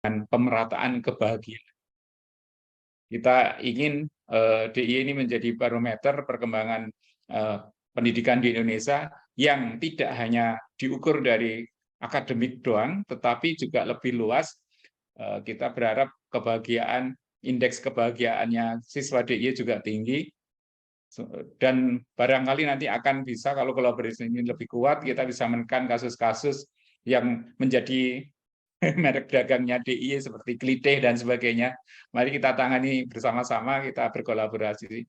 pemerataan kebahagiaan. Kita ingin DIY ini menjadi barometer perkembangan pendidikan di Indonesia yang tidak hanya diukur dari akademik doang, tetapi juga lebih luas. Kita berharap indeks kebahagiaannya siswa DIY juga tinggi, dan barangkali nanti akan bisa, kalau kolaborasi ini lebih kuat, kita bisa menekan kasus-kasus yang menjadi merek dagangnya DIY seperti klitih dan sebagainya. Mari kita tangani bersama-sama, kita berkolaborasi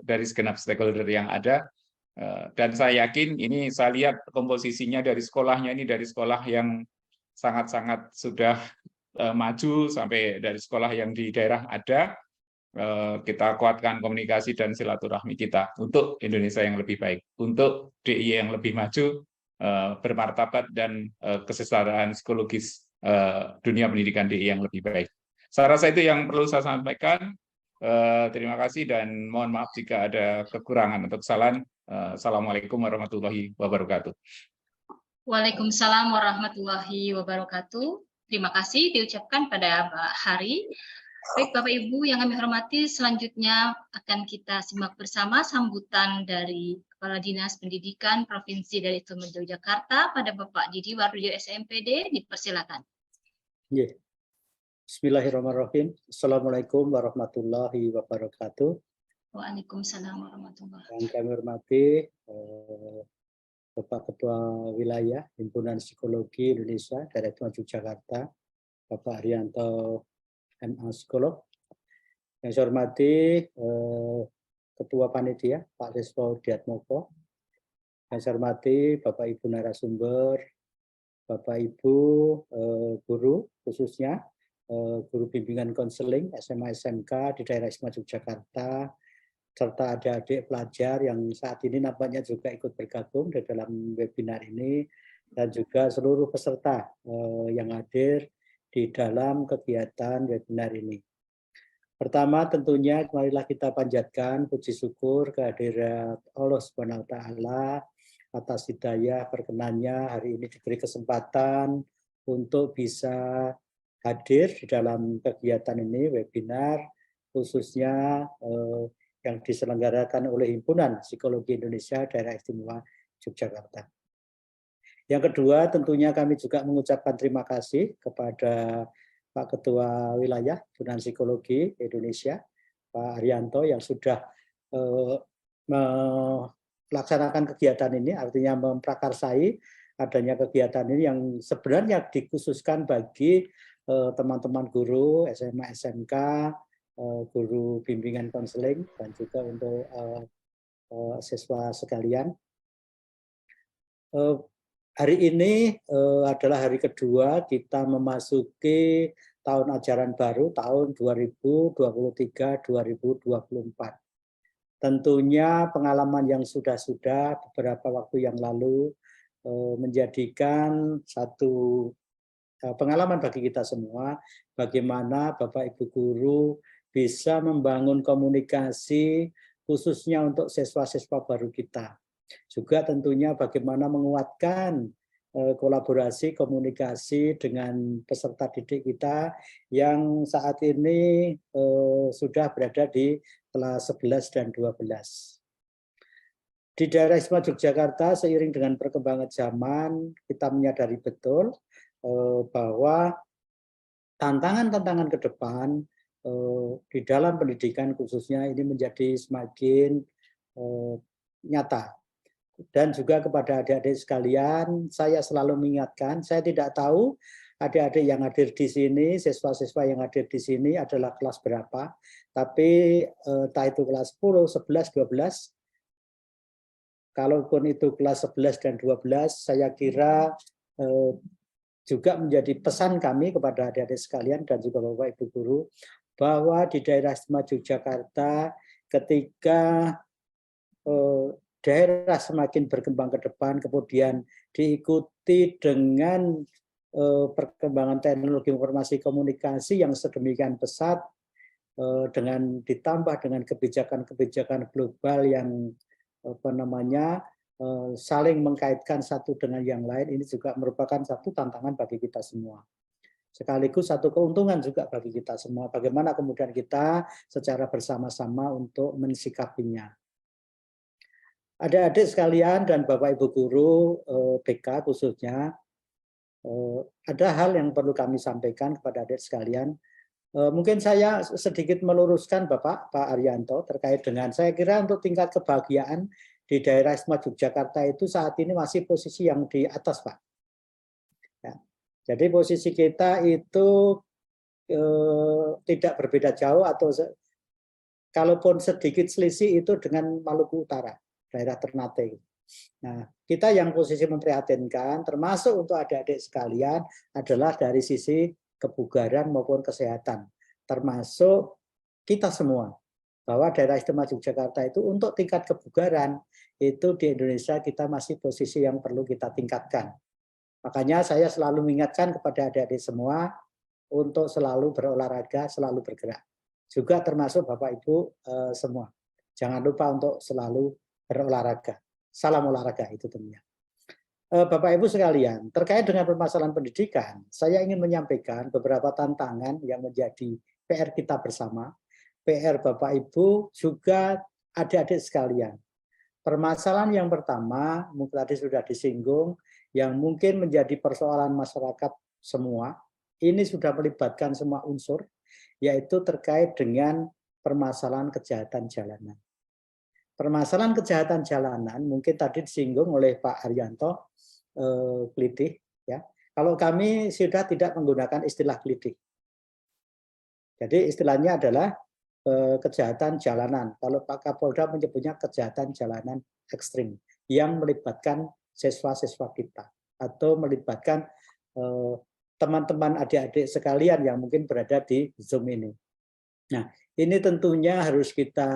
dari segenap stakeholder yang ada. Dan saya yakin ini, saya lihat komposisinya dari sekolahnya ini dari sekolah yang sangat-sangat sudah maju sampai dari sekolah yang di daerah ada. Kita kuatkan komunikasi dan silaturahmi kita untuk Indonesia yang lebih baik, untuk DIY yang lebih maju, bermartabat, dan kesetaraan psikologis dunia pendidikan DIY yang lebih baik. Saya rasa itu yang perlu saya sampaikan. Terima kasih dan mohon maaf jika ada kekurangan atau kesalahan. Assalamualaikum warahmatullahi wabarakatuh. Waalaikumsalam warahmatullahi wabarakatuh. Terima kasih diucapkan pada Pak Hari. Baik Bapak Ibu yang kami hormati, selanjutnya akan kita simak bersama sambutan dari Kepala Dinas Pendidikan Provinsi Daerah Istimewa Yogyakarta pada Bapak Didi Waluyo SMPD. Dipersilakan. Bismillahirrahmanirrahim. Assalamualaikum warahmatullahi wabarakatuh. Waalaikumsalam warahmatullahi wabarakatuh. Yang kami hormati Bapak Ketua Wilayah Himpunan Psikologi Indonesia Daerah Istimewa Yogyakarta, Bapak Haryanto MA Psikolog. Yang saya hormati Ketua Panitia Pak Despo Diatmoko. Yang saya hormati Bapak Ibu narasumber, Bapak Ibu guru, khususnya guru bimbingan konseling SMA SMK di daerah Istimewa Yogyakarta, serta adik-adik pelajar yang saat ini nampaknya juga ikut bergabung di dalam webinar ini, dan juga seluruh peserta yang hadir di dalam kegiatan webinar ini. Pertama, tentunya marilah kita panjatkan puji syukur kehadirat Allah Subhanahu wa Ta'ala atas hidayah perkenannya hari ini diberi kesempatan untuk bisa hadir di dalam kegiatan ini, webinar, khususnya yang diselenggarakan oleh Himpunan Psikologi Indonesia Daerah Istimewa Yogyakarta. Yang kedua, tentunya kami juga mengucapkan terima kasih kepada Pak Ketua Wilayah Himpunan Psikologi Indonesia, Pak Haryanto, yang sudah melaksanakan kegiatan ini, artinya memprakarsai adanya kegiatan ini yang sebenarnya dikhususkan bagi teman-teman guru SMA SMK, guru bimbingan konseling, dan juga untuk siswa sekalian. Hari ini adalah hari kedua kita memasuki tahun ajaran baru, tahun 2023-2024. Tentunya pengalaman yang sudah-sudah beberapa waktu yang lalu menjadikan satu pengalaman bagi kita semua, bagaimana Bapak Ibu guru bisa membangun komunikasi khususnya untuk siswa-siswa baru kita. Juga tentunya bagaimana menguatkan kolaborasi, komunikasi dengan peserta didik kita yang saat ini sudah berada di kelas 11 dan 12. Di daerah Istimewa Yogyakarta, seiring dengan perkembangan zaman, kita menyadari betul bahwa tantangan-tantangan ke depan di dalam pendidikan khususnya ini menjadi semakin nyata. Dan juga kepada adik-adik sekalian, saya selalu mengingatkan, saya tidak tahu adik-adik yang hadir di sini, siswa-siswa yang hadir di sini adalah kelas berapa, tapi entah itu kelas 10, 11, 12, kalaupun itu kelas 11 dan 12, saya kira juga menjadi pesan kami kepada adik-adik sekalian dan juga Bapak Ibu guru, bahwa di daerah Istimewa Yogyakarta ketika daerah semakin berkembang ke depan, kemudian diikuti dengan perkembangan teknologi informasi komunikasi yang sedemikian pesat, dengan ditambah dengan kebijakan-kebijakan global yang saling mengkaitkan satu dengan yang lain, ini juga merupakan satu tantangan bagi kita semua. sekaligus satu keuntungan juga bagi kita semua. Bagaimana kemudian kita secara bersama-sama untuk mensikapinya. Adik-adik sekalian dan Bapak Ibu guru BK khususnya, ada hal yang perlu kami sampaikan kepada adik sekalian. Mungkin saya sedikit meluruskan Pak Arianto terkait dengan, saya kira untuk tingkat kebahagiaan di daerah istimewa Yogyakarta itu saat ini masih posisi yang di atas, Pak. Ya. Jadi posisi kita itu tidak berbeda jauh atau kalaupun sedikit selisih itu dengan Maluku Utara, daerah Ternate. Nah, kita yang posisi memprihatinkan termasuk untuk adik-adik sekalian adalah dari sisi kebugaran maupun kesehatan, termasuk kita semua. Bahwa daerah istimewa Yogyakarta itu untuk tingkat kebugaran itu di Indonesia kita masih posisi yang perlu kita tingkatkan. Makanya saya selalu mengingatkan kepada adik-adik semua untuk selalu berolahraga, selalu bergerak. Juga termasuk Bapak Ibu semua. Jangan lupa untuk selalu berolahraga. Salam olahraga itu tentunya. Bapak Ibu sekalian, terkait dengan permasalahan pendidikan, saya ingin menyampaikan beberapa tantangan yang menjadi PR kita bersama. PR Bapak Ibu juga adik-adik sekalian. Permasalahan yang pertama, mungkin tadi sudah disinggung, yang mungkin menjadi persoalan masyarakat semua, ini sudah melibatkan semua unsur, yaitu terkait dengan permasalahan kejahatan jalanan. Permasalahan kejahatan jalanan mungkin tadi disinggung oleh Pak Arianto, kelitih, ya. Kalau kami sudah tidak menggunakan istilah kelitih. Jadi istilahnya adalah kejahatan jalanan. Kalau Pak Kapolda menyebutnya kejahatan jalanan ekstrim yang melibatkan siswa-siswa kita atau melibatkan teman-teman adik-adik sekalian yang mungkin berada di Zoom ini. Nah, ini tentunya harus kita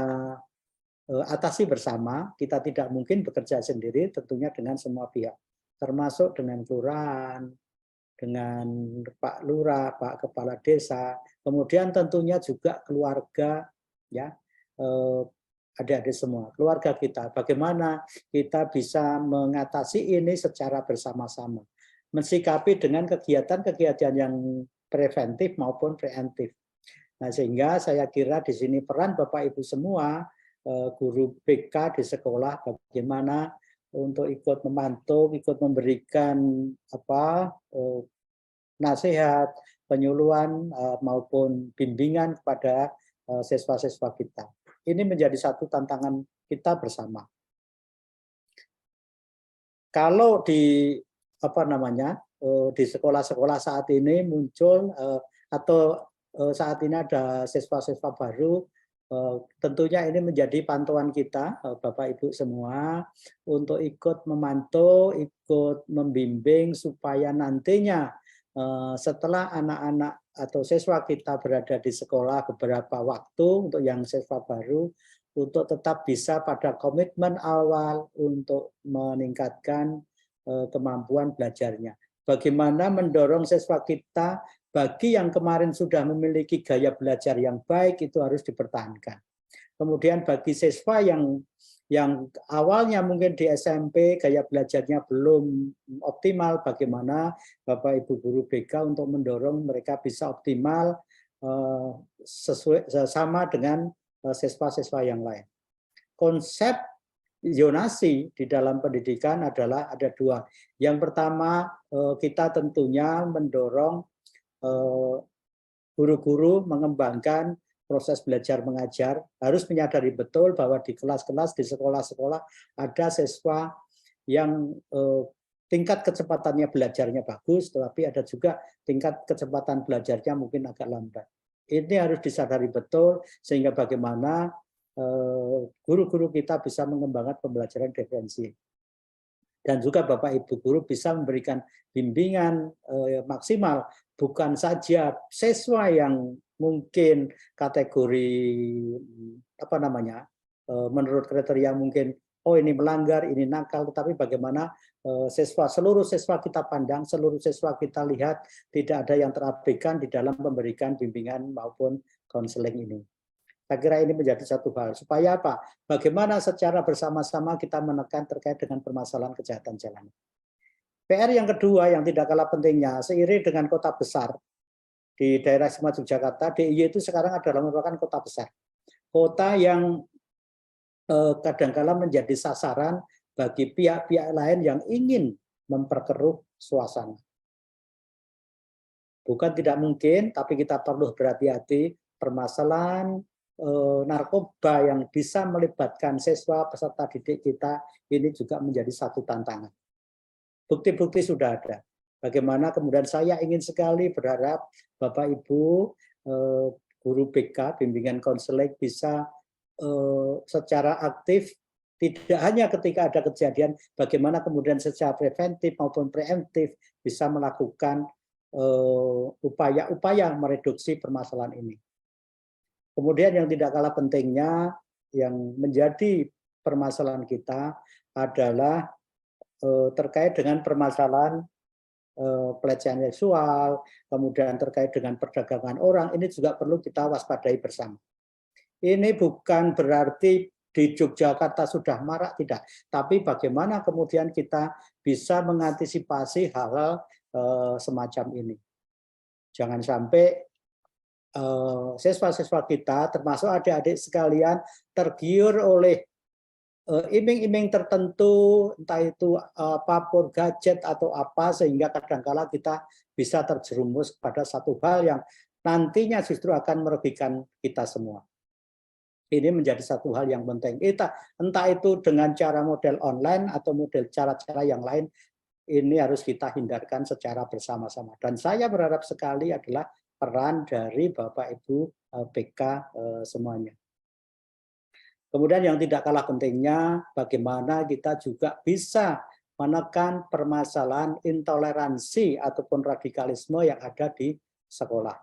atasi bersama. Kita tidak mungkin bekerja sendiri, tentunya dengan semua pihak, termasuk dengan kelurahan, dengan Pak Lurah, Pak Kepala Desa, kemudian tentunya juga keluarga, ya, adik-adik semua, keluarga kita. Bagaimana kita bisa mengatasi ini secara bersama-sama, mensikapi dengan kegiatan-kegiatan yang preventif maupun preemptif. Nah, sehingga saya kira di sini peran Bapak Ibu semua, guru BK di sekolah, bagaimana untuk ikut memantau, ikut memberikan nasihat, penyuluhan maupun bimbingan kepada siswa-siswa kita. Ini menjadi satu tantangan kita bersama. Kalau di di sekolah-sekolah saat ini muncul atau saat ini ada siswa-siswa baru, tentunya ini menjadi pantauan kita, Bapak Ibu semua, untuk ikut memantau, ikut membimbing supaya nantinya setelah anak-anak atau siswa kita berada di sekolah beberapa waktu, untuk yang siswa baru, untuk tetap bisa pada komitmen awal untuk meningkatkan kemampuan belajarnya. Bagaimana mendorong siswa kita, bagi yang kemarin sudah memiliki gaya belajar yang baik, itu harus dipertahankan. Kemudian bagi siswa yang awalnya mungkin di SMP gaya belajarnya belum optimal, bagaimana Bapak Ibu guru BK untuk mendorong mereka bisa optimal sesuai sama dengan siswa-siswa yang lain. Konsep zonasi di dalam pendidikan adalah ada dua. Yang pertama, kita tentunya mendorong guru-guru mengembangkan proses belajar mengajar, harus menyadari betul bahwa di kelas-kelas, di sekolah-sekolah ada siswa yang tingkat kecepatannya belajarnya bagus, tetapi ada juga tingkat kecepatan belajarnya mungkin agak lambat. Ini harus disadari betul, sehingga bagaimana guru-guru kita bisa mengembangkan pembelajaran diferensial. Dan juga Bapak Ibu guru bisa memberikan bimbingan maksimal, bukan saja siswa yang mungkin kategori menurut kriteria mungkin ini melanggar, ini nakal, tetapi bagaimana seluruh siswa kita pandang, seluruh siswa kita lihat, tidak ada yang terabaikan di dalam memberikan bimbingan maupun konseling ini. Saya kira ini menjadi satu hal. Supaya apa? Bagaimana secara bersama-sama kita menekan terkait dengan permasalahan kejahatan jalanan. PR yang kedua yang tidak kalah pentingnya, seiring dengan kota besar, di daerah istimewa Yogyakarta, DIY itu sekarang adalah merupakan kota besar. Kota yang kadangkala menjadi sasaran bagi pihak-pihak lain yang ingin memperkeruh suasana. Bukan tidak mungkin, tapi kita perlu berhati-hati permasalahan narkoba yang bisa melibatkan siswa peserta didik kita ini juga menjadi satu tantangan. Bukti-bukti sudah ada. Bagaimana kemudian saya ingin sekali berharap Bapak Ibu guru BK bimbingan konseling bisa secara aktif, tidak hanya ketika ada kejadian, bagaimana kemudian secara preventif maupun preemptif bisa melakukan upaya-upaya mereduksi permasalahan ini. Kemudian yang tidak kalah pentingnya yang menjadi permasalahan kita adalah terkait dengan permasalahan pelecehan seksual, kemudian terkait dengan perdagangan orang, ini juga perlu kita waspadai bersama. Ini bukan berarti di Yogyakarta sudah marak, tidak. Tapi bagaimana kemudian kita bisa mengantisipasi hal-hal semacam ini. Jangan sampai siswa-siswa kita, termasuk adik-adik sekalian, tergiur oleh iming-iming tertentu, entah itu apapun gadget atau apa, sehingga kadangkala kita bisa terjerumus pada satu hal yang nantinya justru akan merugikan kita semua. Ini menjadi satu hal yang penting. Entah itu dengan cara model online atau model cara-cara yang lain, ini harus kita hindarkan secara bersama-sama. Dan saya berharap sekali adalah peran dari Bapak Ibu BK semuanya. Kemudian yang tidak kalah pentingnya, bagaimana kita juga bisa menekan permasalahan intoleransi ataupun radikalisme yang ada di sekolah.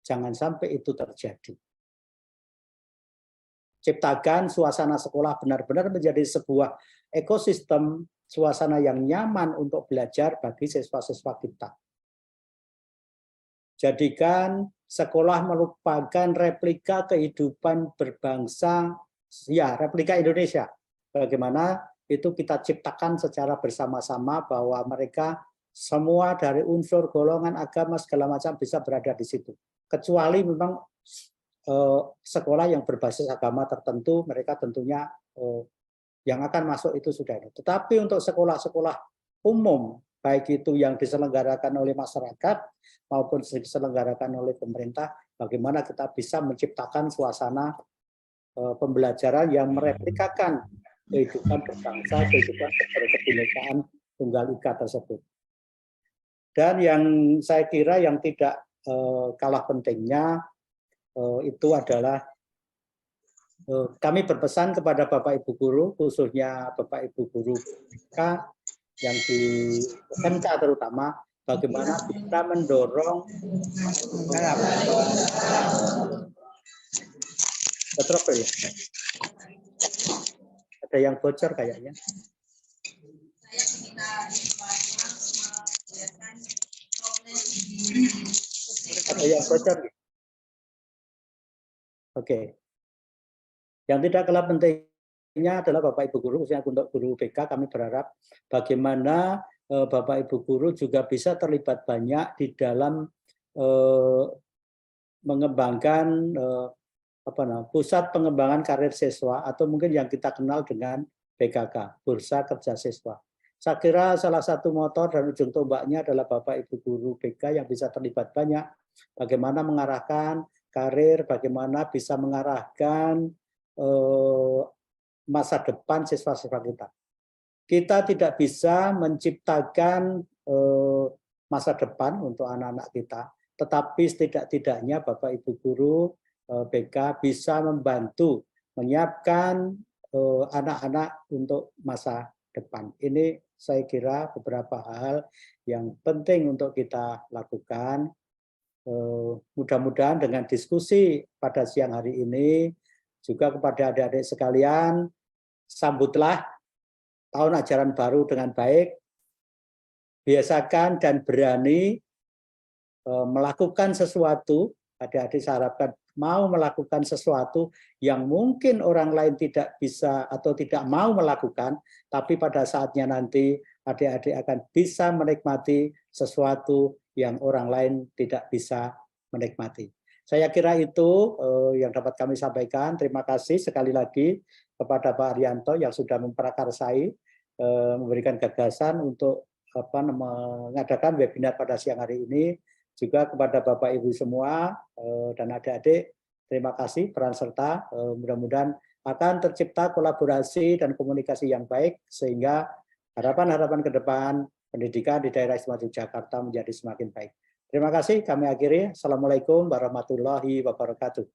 Jangan sampai itu terjadi. Ciptakan suasana sekolah benar-benar menjadi sebuah ekosistem, suasana yang nyaman untuk belajar bagi siswa-siswa kita. Jadikan sekolah merupakan replika kehidupan berbangsa, ya, replika Indonesia. Bagaimana itu kita ciptakan secara bersama-sama bahwa mereka semua dari unsur golongan agama segala macam bisa berada di situ. Kecuali memang sekolah yang berbasis agama tertentu, mereka tentunya yang akan masuk itu sudah ada. Tetapi untuk sekolah-sekolah umum, baik itu yang diselenggarakan oleh masyarakat maupun diselenggarakan oleh pemerintah, bagaimana kita bisa menciptakan suasana pembelajaran yang mereplikakan kehidupan berbangsa, kehidupan berkebinekaan Tunggal Ika tersebut. Dan yang saya kira yang tidak kalah pentingnya itu adalah kami berpesan kepada Bapak Ibu Guru, khususnya Bapak Ibu Guru BK yang di SMK terutama, bagaimana kita mendorong ya. Ada yang bocor kayaknya. Ada yang bocor. Oke. Yang tidak kalah pentingnya adalah Bapak Ibu Guru, khususnya untuk guru BK, kami berharap bagaimana Bapak Ibu Guru juga bisa terlibat banyak di dalam mengembangkan pusat pengembangan karir siswa atau mungkin yang kita kenal dengan BKK, Bursa Kerja Siswa. Saya kira salah satu motor dan ujung tombaknya adalah Bapak Ibu Guru BK yang bisa terlibat banyak bagaimana mengarahkan karir, bagaimana bisa mengarahkan masa depan siswa-siswa kita. Kita tidak bisa menciptakan masa depan untuk anak-anak kita, tetapi setidak-tidaknya Bapak Ibu Guru BK bisa membantu menyiapkan anak-anak untuk masa depan. Ini saya kira beberapa hal yang penting untuk kita lakukan. Mudah-mudahan dengan diskusi pada siang hari ini juga kepada adik-adik sekalian, sambutlah tahun ajaran baru dengan baik, biasakan dan berani melakukan sesuatu. Adik-adik saya harapkan mau melakukan sesuatu yang mungkin orang lain tidak bisa atau tidak mau melakukan, tapi pada saatnya nanti adik-adik akan bisa menikmati sesuatu yang orang lain tidak bisa menikmati. Saya kira itu yang dapat kami sampaikan. Terima kasih sekali lagi kepada Pak Arianto yang sudah memprakarsai, memberikan gagasan untuk mengadakan webinar pada siang hari ini. Juga kepada Bapak Ibu semua dan adik-adik, terima kasih peran serta. Mudah-mudahan akan tercipta kolaborasi dan komunikasi yang baik sehingga harapan-harapan ke depan pendidikan di daerah istimewa Yogyakarta menjadi semakin baik. Terima kasih, kami akhiri. Assalamualaikum warahmatullahi wabarakatuh.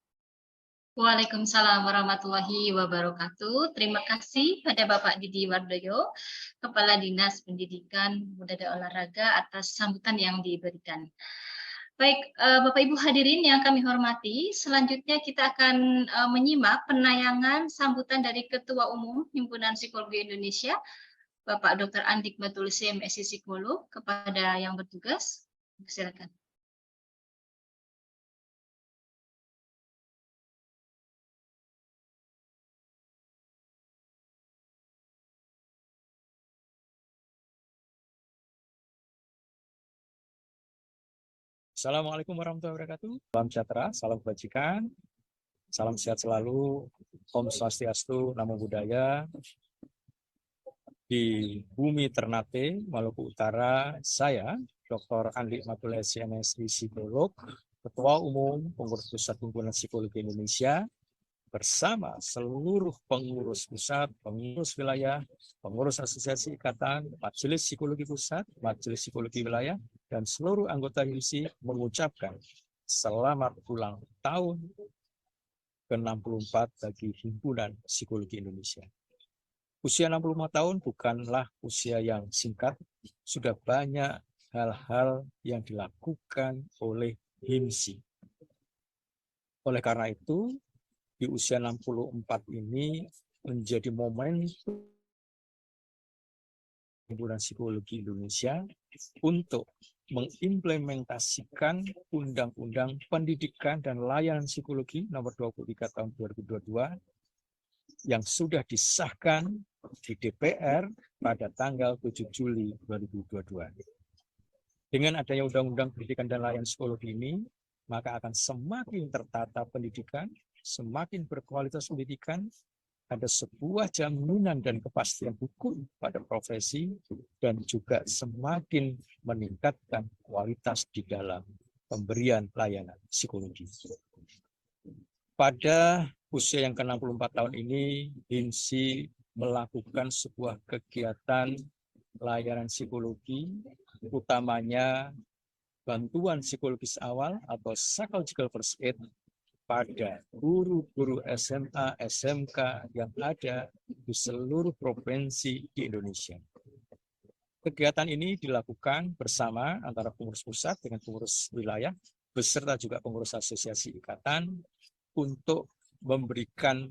Waalaikumsalam warahmatullahi wabarakatuh. Terima kasih pada Bapak Didi Wardoyo, Kepala Dinas Pendidikan, Pemuda dan Olahraga atas sambutan yang diberikan. Baik, Bapak Ibu hadirin yang kami hormati, selanjutnya kita akan menyimak penayangan sambutan dari Ketua Umum Himpunan Psikologi Indonesia, Bapak Dr. Andik Batul MSc Psikolog, kepada yang bertugas. Silakan. Assalamualaikum warahmatullahi wabarakatuh. Salam sejahtera, salam kebajikan, salam sehat selalu, Om Swastiastu, Namo Buddhaya. Di bumi Ternate, Maluku Utara, saya, Dr. Andik Batul MSc Psikolog, Ketua Umum Pengurus Pusat Himpunan Psikologi Indonesia, bersama seluruh pengurus pusat, pengurus wilayah, pengurus asosiasi ikatan, majelis psikologi pusat, majelis psikologi wilayah, dan seluruh anggota HIMSI mengucapkan selamat ulang tahun ke-64 bagi Himpunan Psikologi Indonesia. Usia 65 tahun bukanlah usia yang singkat, sudah banyak hal-hal yang dilakukan oleh HIMSI. Oleh karena itu, di usia 64 ini menjadi momen Himpunan Psikologi Indonesia untuk mengimplementasikan Undang-Undang Pendidikan dan Layanan Psikologi Nomor 23 Tahun 2022 yang sudah disahkan di DPR pada tanggal 7 Juli 2022. Dengan adanya Undang-Undang Pendidikan dan Layanan Psikologi ini, maka akan semakin tertata pendidikan, semakin berkualitas pendidikan, ada sebuah jaminan dan kepastian hukum pada profesi, dan juga semakin meningkatkan kualitas di dalam pemberian layanan psikologi. Pada usia yang ke-64 tahun ini, HIMSI melakukan sebuah kegiatan layanan psikologi, utamanya bantuan psikologis awal atau psychological first aid pada guru-guru SMA, SMK yang ada di seluruh provinsi di Indonesia. Kegiatan ini dilakukan bersama antara pengurus pusat dengan pengurus wilayah, beserta juga pengurus asosiasi ikatan untuk memberikan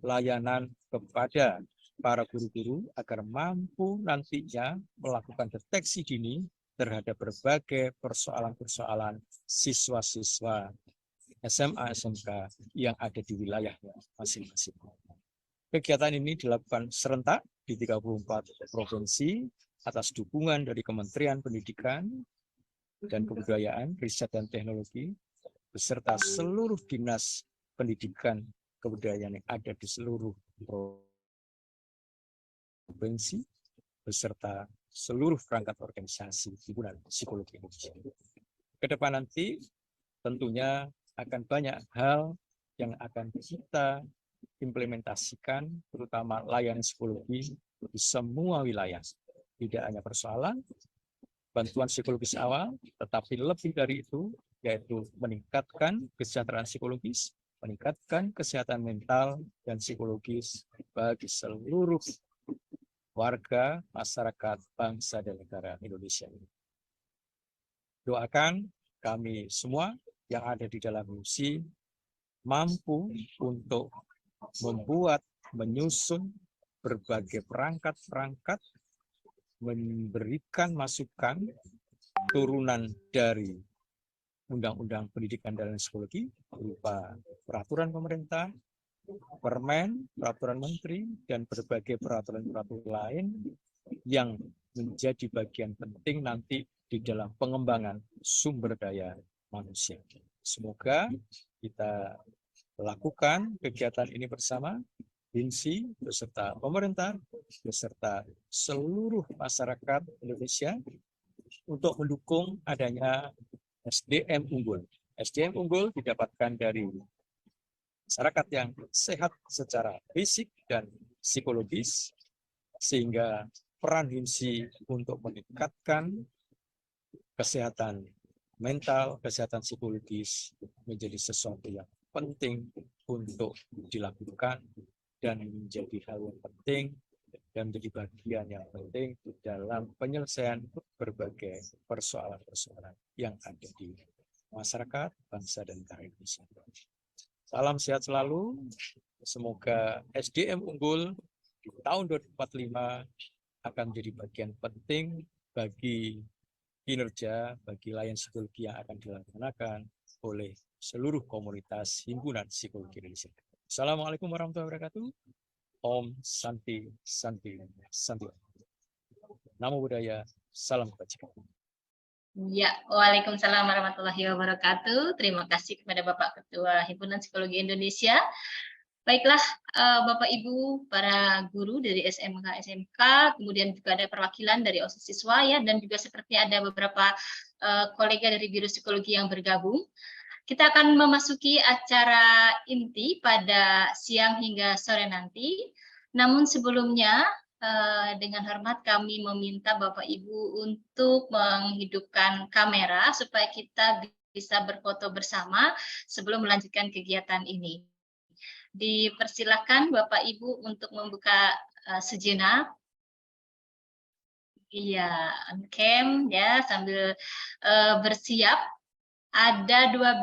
layanan kepada para guru-guru agar mampu nantinya melakukan deteksi dini terhadap berbagai persoalan-persoalan siswa-siswa SMA, SMK yang ada di wilayahnya masing-masing. Kegiatan ini dilakukan serentak di 34 provinsi atas dukungan dari Kementerian Pendidikan dan Kebudayaan, Riset dan Teknologi, beserta seluruh dinas pendidikan kebudayaan yang ada di seluruh provinsi, beserta seluruh perangkat organisasi Himpunan Psikologi Indonesia. Ke depan nanti tentunya akan banyak hal yang akan kita implementasikan, terutama layanan psikologi di semua wilayah. Tidak hanya persoalan bantuan psikologis awal, tetapi lebih dari itu, yaitu meningkatkan kesejahteraan psikologis, meningkatkan kesehatan mental dan psikologis bagi seluruh warga, masyarakat, bangsa, dan negara Indonesia ini. Doakan kami semua yang ada di dalam HIMSI mampu untuk membuat, menyusun berbagai perangkat-perangkat, memberikan masukan turunan dari Undang-Undang Pendidikan dan Psikologi berupa peraturan pemerintah, permen, peraturan menteri, dan berbagai peraturan-peraturan lain yang menjadi bagian penting nanti di dalam pengembangan sumber daya manusia. Semoga kita lakukan kegiatan ini bersama, HINSI beserta pemerintah, beserta seluruh masyarakat Indonesia untuk mendukung adanya SDM unggul. SDM unggul didapatkan dari masyarakat yang sehat secara fisik dan psikologis, sehingga peran HINSI untuk meningkatkan kesehatan mental, kesehatan psikologis menjadi sesuatu yang penting untuk dilakukan dan menjadi hal yang penting dan menjadi bagian yang penting dalam penyelesaian berbagai persoalan-persoalan yang ada di masyarakat, bangsa, dan negara Indonesia. Salam sehat selalu. Semoga SDM unggul di tahun 2045 akan menjadi bagian penting bagi kinerja, bagi layanan psikologi yang akan dilaksanakan oleh seluruh komunitas himpunan psikologi Indonesia. Assalamualaikum warahmatullahi wabarakatuh. Om Santi Santi Santi. Namo Buddhaya, salam kebajikan. Ya, waalaikumsalam warahmatullahi wabarakatuh. Terima kasih kepada Bapak Ketua Himpunan Psikologi Indonesia. Baiklah, Bapak Ibu, para guru dari SMK, kemudian juga ada perwakilan dari OSIS siswa ya, dan juga seperti ada beberapa kolega dari Biro Psikologi yang bergabung. Kita akan memasuki acara inti pada siang hingga sore nanti. Namun sebelumnya, dengan hormat kami meminta Bapak Ibu untuk menghidupkan kamera supaya kita bisa berfoto bersama sebelum melanjutkan kegiatan ini. Dipersilakan Bapak Ibu untuk membuka sejenak. Iya, on cam ya, sambil bersiap. Ada 12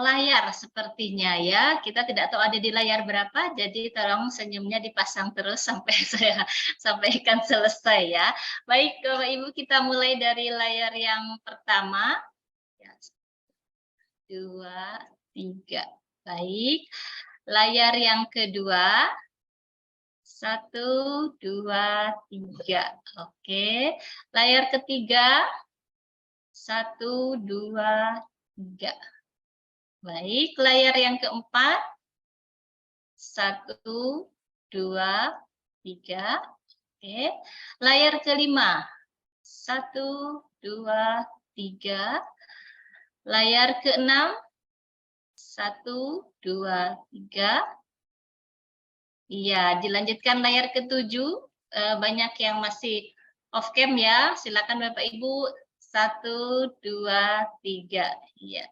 layar sepertinya ya. Kita tidak tahu ada di layar berapa, jadi tolong senyumnya dipasang terus sampai saya sampaikan selesai ya. Baik, Bapak Ibu, kita mulai dari layar yang pertama. 2, 3. Baik. Layar yang kedua. 1, 2, 3. Oke. Layar ketiga. 1, 2, 3. Baik, layar yang keempat. 1, 2, 3. Oke. Layar kelima. 1, 2, 3. Layar keenam. 1, 2, 3. Iya, dilanjutkan layar ketujuh. Banyak yang masih off cam ya. Silakan Bapak Ibu. 1, 2, 3. Iya.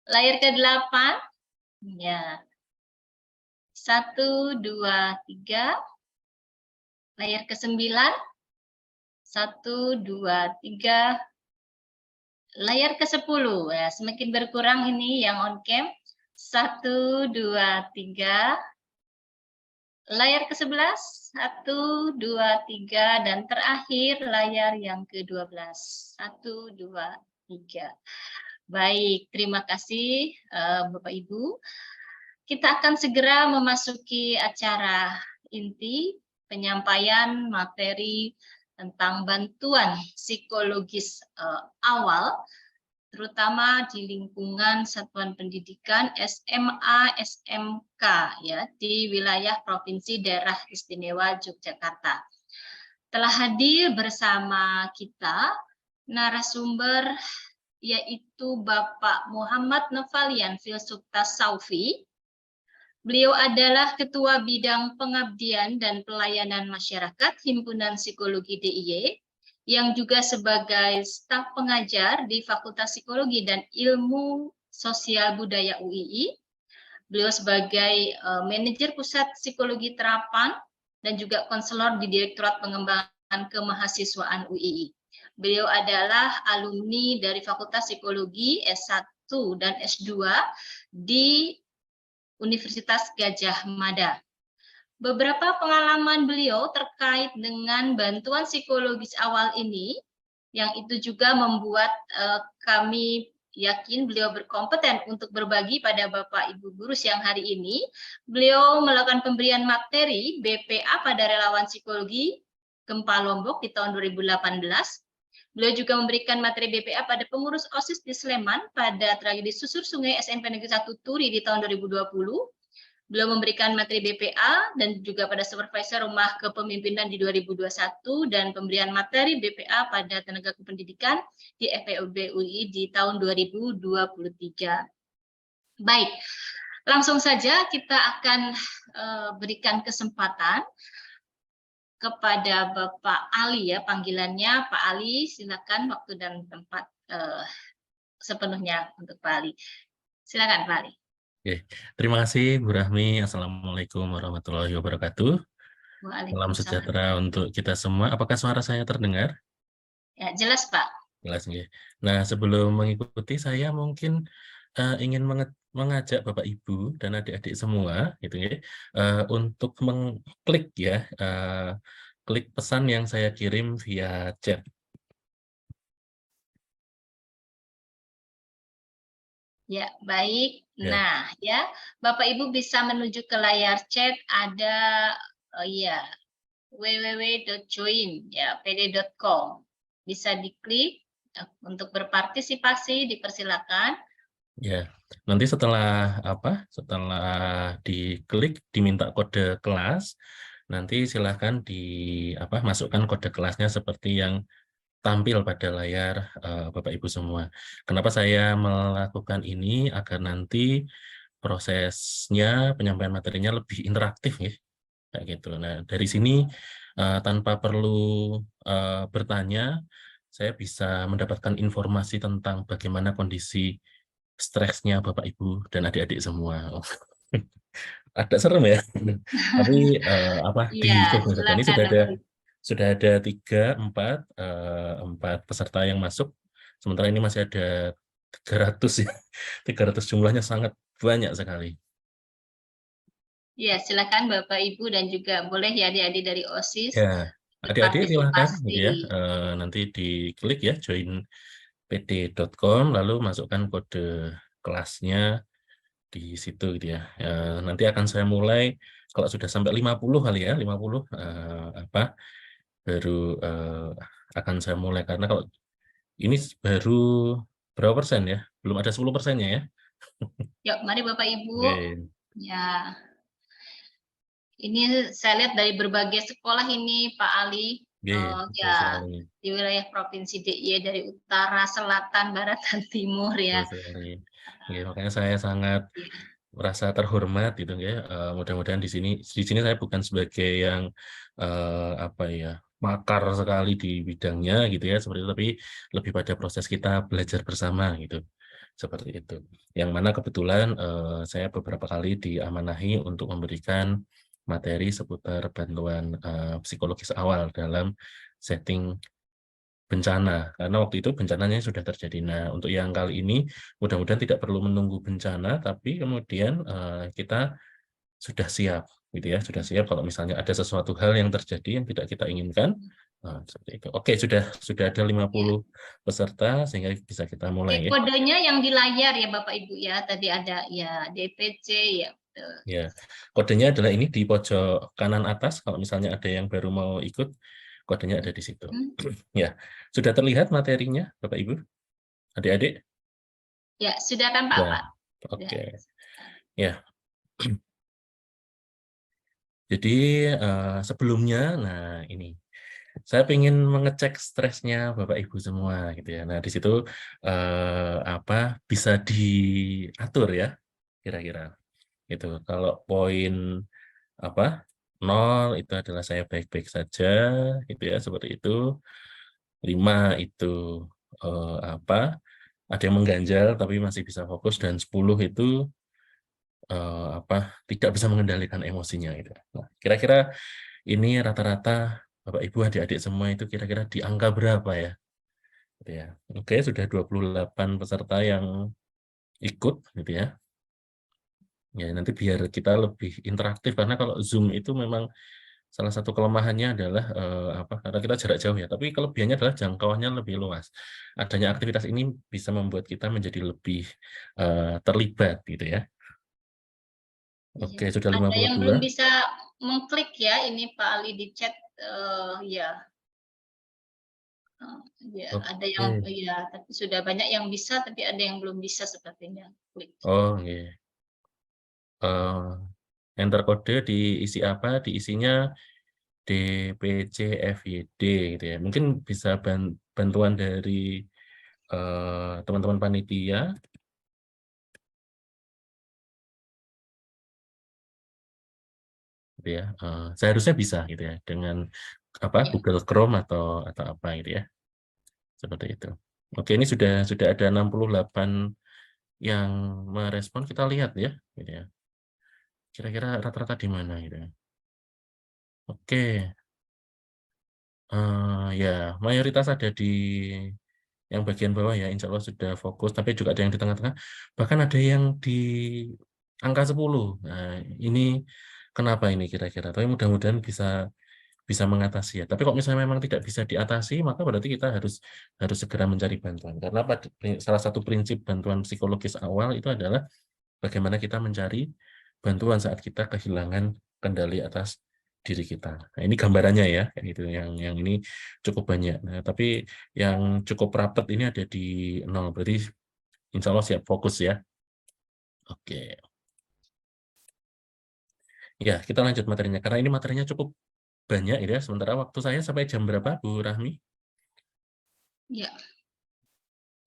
Layar ke-8. Ya. 1, 2, 3. Layar ke-9. 1, 2, 3. Layar ke-10. Ya, semakin berkurang ini yang on cam. 1, 2, 3. Layar ke-11. 1, 2, 3, dan terakhir layar yang ke-12. 1, 2, 3. Baik, terima kasih Bapak Ibu. Kita akan segera memasuki acara inti penyampaian materi tentang bantuan psikologis awal, terutama di lingkungan satuan pendidikan SMA, SMK ya di wilayah Provinsi Daerah Istimewa Yogyakarta. Telah hadir bersama kita narasumber yaitu Bapak Muhammad Novalian Filsuf Tasawufi. Beliau adalah Ketua Bidang Pengabdian dan Pelayanan Masyarakat Himpunan Psikologi DIY, yang juga sebagai staf pengajar di Fakultas Psikologi dan Ilmu Sosial Budaya UII. Beliau sebagai manajer Pusat Psikologi Terapan dan juga konselor di Direktorat Pengembangan Kemahasiswaan UII. Beliau adalah alumni dari Fakultas Psikologi S1 dan S2 di Universitas Gadjah Mada. Beberapa pengalaman beliau terkait dengan bantuan psikologis awal ini, yang itu juga membuat kami yakin beliau berkompeten untuk berbagi pada Bapak Ibu guru siang hari ini. Beliau melakukan pemberian materi BPA pada relawan psikologi Gempa Lombok di tahun 2018, Beliau juga memberikan materi BPA pada pengurus OSIS di Sleman pada tragedi susur sungai SMP Negeri 1 Turi di tahun 2020. Beliau memberikan materi BPA dan juga pada supervisor rumah kepemimpinan di 2021 dan pemberian materi BPA pada tenaga kependidikan di FEUB UI di tahun 2023. Baik, langsung saja kita akan berikan kesempatan kepada Bapak Ali ya, panggilannya Pak Ali, silakan waktu dan tempat sepenuhnya untuk Pak Ali. Silakan Pak Ali. Oke, terima kasih Bu Rahmi. Assalamualaikum warahmatullahi wabarakatuh. Salam sejahtera untuk kita semua. Apakah suara saya terdengar? Ya, jelas Pak. Jelas ya. Nah, sebelum mengikuti saya mungkin ingin mengajak Bapak Ibu dan adik-adik semua gitu ya untuk mengklik ya klik pesan yang saya kirim via chat. Ya, baik. Ya. Nah, ya, Bapak Ibu bisa menuju ke layar chat ada ya www.join ya pd.com. Bisa diklik untuk berpartisipasi, dipersilakan. Ya, nanti setelah setelah diklik diminta kode kelas, nanti silahkan masukkan kode kelasnya seperti yang tampil pada layar Bapak Ibu semua. Kenapa saya melakukan ini? Agar nanti prosesnya penyampaian materinya lebih interaktif ya, kayak gitu. Nah, dari sini tanpa perlu bertanya, saya bisa mendapatkan informasi tentang bagaimana kondisi stresnya Bapak Ibu dan adik-adik semua. Agak serem ya. Tapi di Iya, sosial ini silakan. sudah ada 4 peserta yang masuk. Sementara ini masih ada 300 ya. 300 jumlahnya sangat banyak sekali. Ya, silakan Bapak Ibu dan juga boleh ya adik-adik dari OSIS. Ya, adik-adik silakan ya. Berpartisipasi. Nanti diklik ya join pd.com lalu masukkan kode kelasnya di situ gitu ya. Nanti akan saya mulai kalau sudah sampai 50 kali ya, 50 baru akan saya mulai karena kalau ini baru berapa persen ya? Belum ada 10%-nya ya. Yuk, mari Bapak Ibu. Oke. Ya. Ini saya lihat dari berbagai sekolah ini Pak Ali. Ya, di wilayah Provinsi DIY dari utara, selatan, barat, dan timur ya. Ya, makanya saya sangat merasa terhormat gitu ya. Mudah-mudahan di sini saya bukan sebagai yang makar sekali di bidangnya gitu ya seperti itu, tapi lebih pada proses kita belajar bersama gitu. Seperti itu. Yang mana kebetulan saya beberapa kali diamanahi untuk memberikan materi seputar bantuan psikologis awal dalam setting bencana, karena waktu itu bencananya sudah terjadi. Nah, untuk yang kali ini mudah-mudahan tidak perlu menunggu bencana, tapi kemudian kita sudah siap, gitu ya, sudah siap kalau misalnya ada sesuatu hal yang terjadi yang tidak kita inginkan. Nah, seperti itu. Oke, sudah ada 50 peserta sehingga bisa kita mulai. Oke, kodenya yang di layar ya Bapak Ibu ya, tadi ada ya DPC ya. Ya, kodenya adalah ini di pojok kanan atas. Kalau misalnya ada yang baru mau ikut, kodenya ada di situ. Ya, sudah terlihat materinya, Bapak Ibu, adik-adik? Ya, sudah kan Pak? Pak? Oke. Ya. Jadi sebelumnya, nah ini saya ingin mengecek stresnya Bapak Ibu semua, gitu ya. Nah di situ bisa diatur ya, kira-kira. Itu kalau poin 0 itu adalah saya baik-baik saja, gitu ya, seperti itu. 5 itu ada yang mengganjal tapi masih bisa fokus, dan 10 itu tidak bisa mengendalikan emosinya gitu. Nah, kira-kira ini rata-rata Bapak Ibu adik-adik semua itu kira-kira di angka berapa ya? Gitu ya. Oke, sudah 28 peserta yang ikut gitu ya. Ya, nanti biar kita lebih interaktif karena kalau Zoom itu memang salah satu kelemahannya adalah karena kita jarak jauh ya, tapi kelebihannya adalah jangkauannya lebih luas. Adanya aktivitas ini bisa membuat kita menjadi lebih terlibat gitu ya. Oke, sudah 52. Ada yang belum bisa mengklik ya, ini Pak Ali di chat ya. Ya, Oke. ada yang ya, tapi sudah banyak yang bisa, tapi ada yang belum bisa sepertinya. Klik. Oh, iya. Enter kode diisi apa? Diisinya DPCFYD gitu ya. Mungkin bisa bantuan dari teman-teman panitia. Gitu ya. Seharusnya bisa gitu ya dengan apa Ya. Google Chrome atau apa gitu ya. Seperti itu. Oke, ini sudah ada 68 yang merespon, kita lihat ya gitu ya. Kira-kira rata-rata di mana gitu ya. Oke. Ya, mayoritas ada di yang bagian bawah ya, insya Allah sudah fokus, tapi juga ada yang di tengah-tengah, bahkan ada yang di angka 10. Nah, ini kenapa ini kira-kira? Tapi mudah-mudahan bisa mengatasi ya. Tapi kalau misalnya memang tidak bisa diatasi, maka berarti kita harus segera mencari bantuan. Karena salah satu prinsip bantuan psikologis awal itu adalah bagaimana kita mencari bantuan saat kita kehilangan kendali atas diri kita. Nah, ini gambarannya ya, kayak gitu. Yang ini cukup banyak. Nah, tapi yang cukup rapat ini ada di 0, berarti insya Allah siap fokus ya. Oke. Ya, kita lanjut materinya. Karena ini materinya cukup banyak ya. Sementara waktu saya sampai jam berapa, Bu Rahmi? Ya.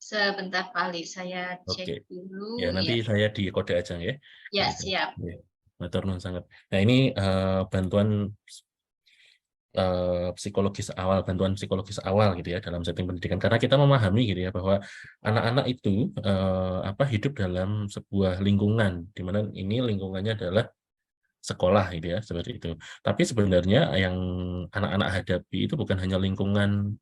Sebentar kali saya cek Oke. dulu. Ya, nanti saya di kode aja ya. Ya, Gitu. siap. Ya. Matur nuwun sangat. Nah, ini bantuan bantuan psikologis awal gitu ya dalam setting pendidikan, karena kita memahami gitu ya bahwa anak-anak itu hidup dalam sebuah lingkungan di mana ini lingkungannya adalah sekolah gitu ya, seperti itu. Tapi sebenarnya yang anak-anak hadapi itu bukan hanya lingkungan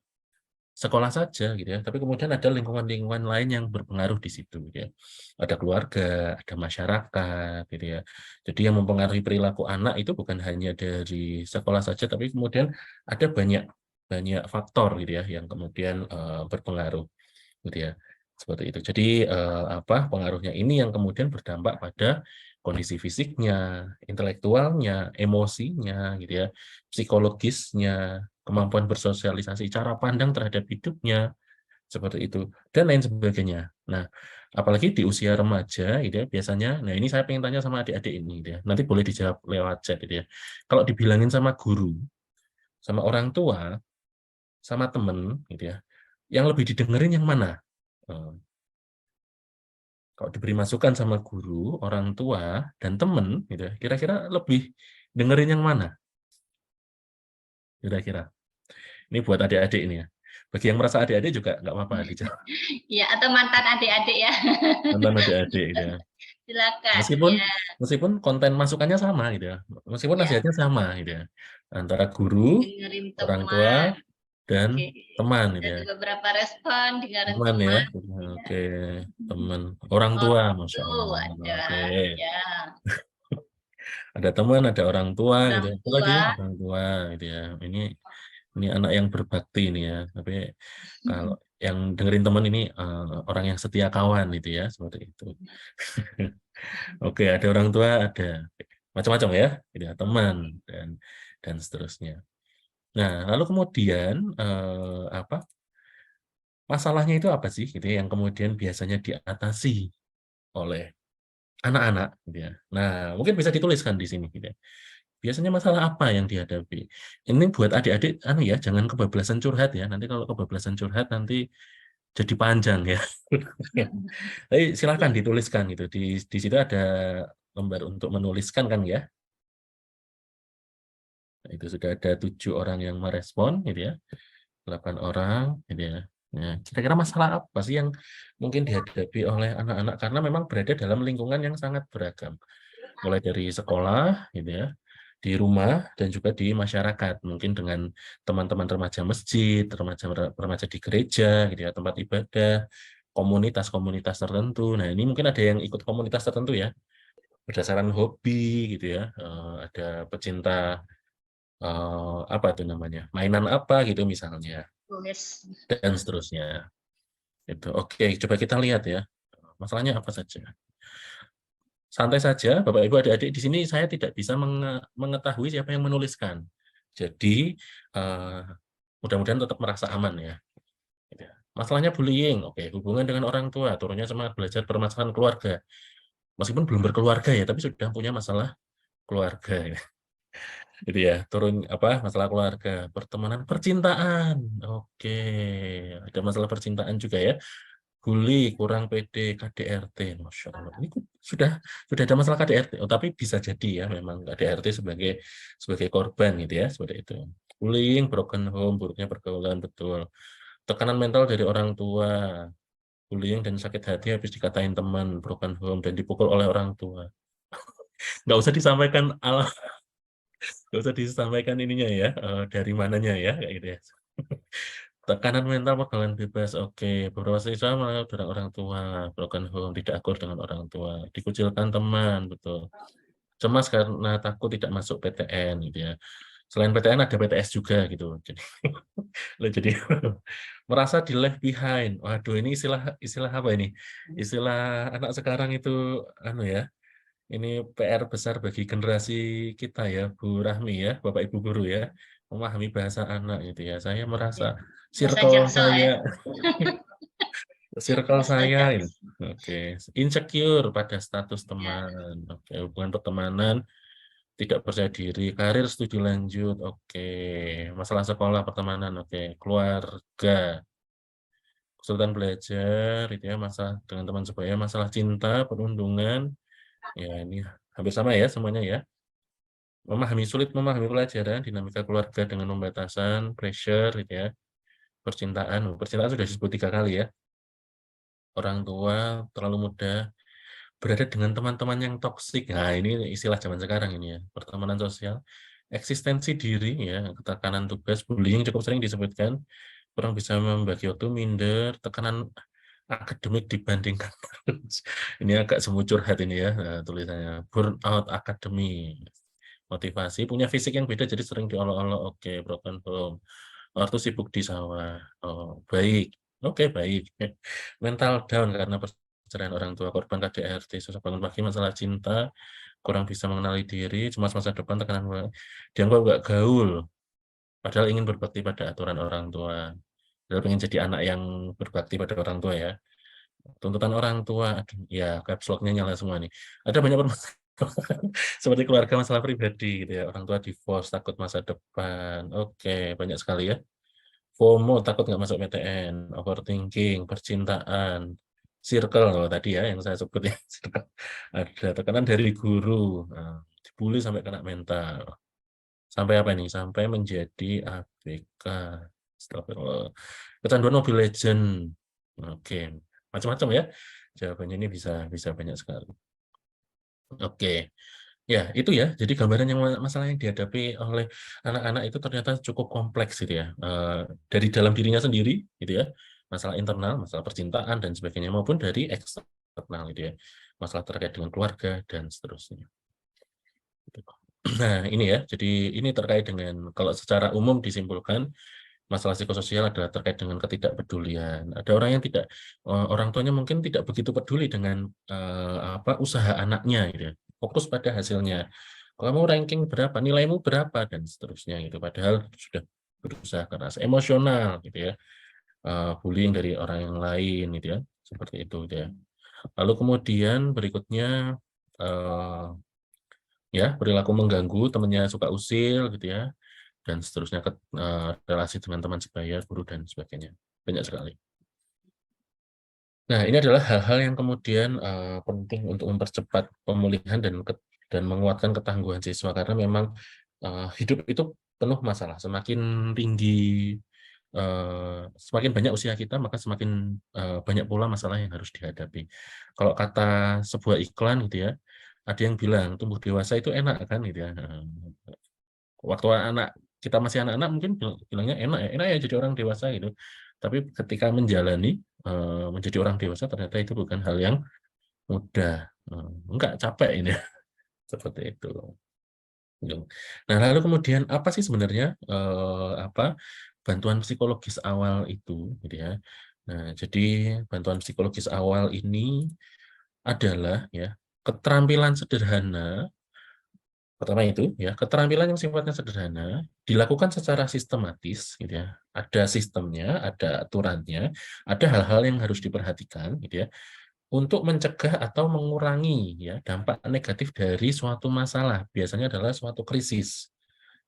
sekolah saja gitu ya, tapi kemudian ada lingkungan-lingkungan lain yang berpengaruh di situ gitu ya. Ada keluarga, ada masyarakat gitu ya. Jadi yang mempengaruhi perilaku anak itu bukan hanya dari sekolah saja, tapi kemudian ada banyak faktor gitu ya yang kemudian berpengaruh gitu ya. Seperti itu. Jadi pengaruhnya ini yang kemudian berdampak pada kondisi fisiknya, intelektualnya, emosinya gitu ya, psikologisnya, kemampuan bersosialisasi, cara pandang terhadap hidupnya, seperti itu, dan lain sebagainya. Nah, apalagi di usia remaja, gitu ya, biasanya, nah ini saya pengen tanya sama adik-adik ini, gitu ya, nanti boleh dijawab lewat chat, gitu ya. Kalau dibilangin sama guru, sama orang tua, sama temen, gitu ya, yang lebih didengerin yang mana? Kalau diberi masukan sama guru, orang tua, dan temen, gitu ya, kira-kira lebih dengerin yang mana? Kira-kira. Ini buat adik-adik ini ya. Bagi yang merasa adik-adik juga nggak apa-apa dijawab. Ya, atau mantan adik-adik ya. Mantan adik-adik gitu ya. Silakan. Meskipun konten masukannya sama gitu ya. Meskipun Ya. nasihatnya sama gitu ya. Antara guru, Dengerin orang tua, teman. dan Oke. teman gitu ya. Ada beberapa respon dengerin Teman ya. teman. Oke, teman. Orang tua, Masya Tuh Allah. ada. Oke. Ya. Ada teman, ada orang tua gitu Orang ya. Itu tua. lagi orang tua gitu ya. Ini anak yang berbakti ini ya. Tapi kalau yang dengerin teman ini orang yang setia kawan gitu ya, seperti itu. Oke, ada orang tua, ada macam-macam ya, gitu ya, teman dan seterusnya. Nah, lalu kemudian masalahnya itu apa sih gitu ya, yang kemudian biasanya diatasi oleh anak-anak gitu ya. Nah, mungkin bisa dituliskan di sini gitu ya. Biasanya masalah apa yang dihadapi? Ini buat adik-adik ya, jangan kebablasan curhat ya. Nanti kalau kebablasan curhat nanti jadi panjang ya. Tapi silakan dituliskan gitu. Di situ ada lembar untuk menuliskan kan ya. Nah, itu sudah ada 7 orang yang merespon gitu ya. 8 orang gitu ya. Nah, kira-kira masalah apa sih yang mungkin dihadapi oleh anak-anak, karena memang berada dalam lingkungan yang sangat beragam. Mulai dari sekolah gitu ya, di rumah, dan juga di masyarakat, mungkin dengan teman-teman remaja masjid, remaja di gereja gitu ya, tempat ibadah, komunitas-komunitas tertentu. Nah, ini mungkin ada yang ikut komunitas tertentu ya, berdasarkan hobi gitu ya, ada pecinta apa itu namanya, mainan apa gitu misalnya, dan seterusnya. Itu oke, coba kita lihat ya, masalahnya apa saja. Santai saja, Bapak Ibu adik-adik, di sini saya tidak bisa mengetahui siapa yang menuliskan. Jadi mudah-mudahan tetap merasa aman ya. Gitu ya. Masalahnya bullying, oke, hubungan dengan orang tua, turunnya semangat belajar, permasalahan keluarga. Meskipun belum berkeluarga ya, tapi sudah punya masalah keluarga ya. Gitu ya, turun apa masalah keluarga, pertemanan, percintaan. Oke, ada masalah percintaan juga ya. Bully, kurang pede, KDRT, Masya Allah. Ini sudah ada masalah KDRT. Oh, tapi bisa jadi ya memang KDRT sebagai korban gitu ya, seperti itu. Bullying, broken home, buruknya pergaulan, betul. Tekanan mental dari orang tua, bullying dan sakit hati habis dikatain teman, broken home, dan dipukul oleh orang tua. Nggak usah disampaikan nggak usah disampaikan ininya ya, dari mananya ya, kayak gitu ya. Tekanan mental pergaulan bebas, oke. Beberapa siswa malah dari orang tua, broken home, tidak akur dengan orang tua, dikucilkan teman, betul. Cemas karena takut tidak masuk PTN gitu ya. Selain PTN ada PTS juga gitu. Jadi merasa di left behind. Waduh, ini istilah apa ini? Istilah anak sekarang itu anu ya. Ini PR besar bagi generasi kita ya, Bu Rahmi ya, Bapak Ibu guru ya, memahami bahasa anak gitu ya. Saya merasa Bahasa circle Jaksel ya. Bahasa saya ini, Jaksel. oke, insecure pada status teman, oke, hubungan pertemanan, tidak percaya diri, karir studi lanjut, oke, masalah sekolah pertemanan, oke, keluarga, kesulitan belajar, itu ya, masalah dengan teman sebaya, masalah cinta, perundungan, ya ini hampir sama ya semuanya ya. Sulit memahami pelajaran, dinamika keluarga dengan pembatasan, pressure, gitu ya. Percintaan sudah disebut 3 kali ya. Orang tua terlalu muda, berada dengan teman-teman yang toksik. Nah, ini istilah zaman sekarang ini ya. Pertemanan sosial, eksistensi diri ya, tekanan tugas, bullying cukup sering disebutkan. Kurang bisa membagi waktu, minder, tekanan akademik dibandingkan. Ini agak semu curhat ini ya, tulisannya. Burnout akademik. Motivasi, punya fisik yang beda jadi sering diolok-olok, oke, broken home. Waktu sibuk di sawah, oh, baik, oke, baik. Mental down karena perceraian orang tua, korban KDRT, susah bangun pagi, masalah cinta, kurang bisa mengenali diri, cemas masa depan, tekanan dianggap nggak gaul, padahal ingin berbakti pada aturan orang tua. Padahal pengen jadi anak yang berbakti pada orang tua ya. Tuntutan orang tua, aduh, ya caps lock-nya nyala semua nih. Ada banyak permasalahan seperti keluarga, masalah pribadi gitu ya, orang tua divorce, takut masa depan, oke, banyak sekali ya. FOMO, takut nggak masuk PTN, overthinking, percintaan, circle, tadi ya yang saya sebut ya, ada tekanan dari guru, dibully sampai kena mental, sampai apa ini? Sampai menjadi ABK, astagfirullah. Kecanduan Mobile Legend, oke, macam-macam ya. Jawabannya ini bisa banyak sekali. Oke, ya itu ya. Jadi gambaran yang masalah yang dihadapi oleh anak-anak itu ternyata cukup kompleks gitu ya. Dari dalam dirinya sendiri gitu ya, masalah internal, masalah percintaan dan sebagainya, maupun dari eksternal gitu ya, masalah terkait dengan keluarga dan seterusnya. Nah ini ya, jadi ini terkait dengan kalau secara umum disimpulkan masalah psikososial adalah terkait dengan ketidakpedulian. Ada orang yang tidak, orang tuanya mungkin tidak begitu peduli dengan usaha anaknya, gitu ya. Fokus pada hasilnya. Kamu ranking berapa, nilaimu berapa, dan seterusnya gitu. Padahal sudah berusaha keras, emosional, gitu ya. Bullying dari orang yang lain, gitu ya. Seperti itu, gitu ya. Lalu kemudian berikutnya, ya perilaku mengganggu, temannya suka usil, gitu ya. Dan seterusnya relasi dengan teman sebaya, guru, dan sebagainya. Banyak sekali. Nah, ini adalah hal-hal yang kemudian penting untuk mempercepat pemulihan dan menguatkan ketangguhan siswa, karena memang hidup itu penuh masalah. Semakin tinggi, semakin banyak usia kita, maka semakin banyak pula masalah yang harus dihadapi. Kalau kata sebuah iklan gitu ya, ada yang bilang tumbuh dewasa itu enak kan gitu ya. Waktu kita masih anak-anak mungkin bilangnya enak ya jadi orang dewasa gitu. Tapi ketika menjalani menjadi orang dewasa ternyata itu bukan hal yang mudah. Enggak, capek ini. Seperti itu. Nah, lalu kemudian apa sih sebenarnya bantuan psikologis awal itu gitu ya. Nah, jadi bantuan psikologis awal ini adalah ya keterampilan sederhana Pertama itu ya, keterampilan yang sifatnya sederhana dilakukan secara sistematis gitu ya. Ada sistemnya, ada aturannya, ada hal-hal yang harus diperhatikan gitu ya untuk mencegah atau mengurangi ya dampak negatif dari suatu masalah. Biasanya adalah suatu krisis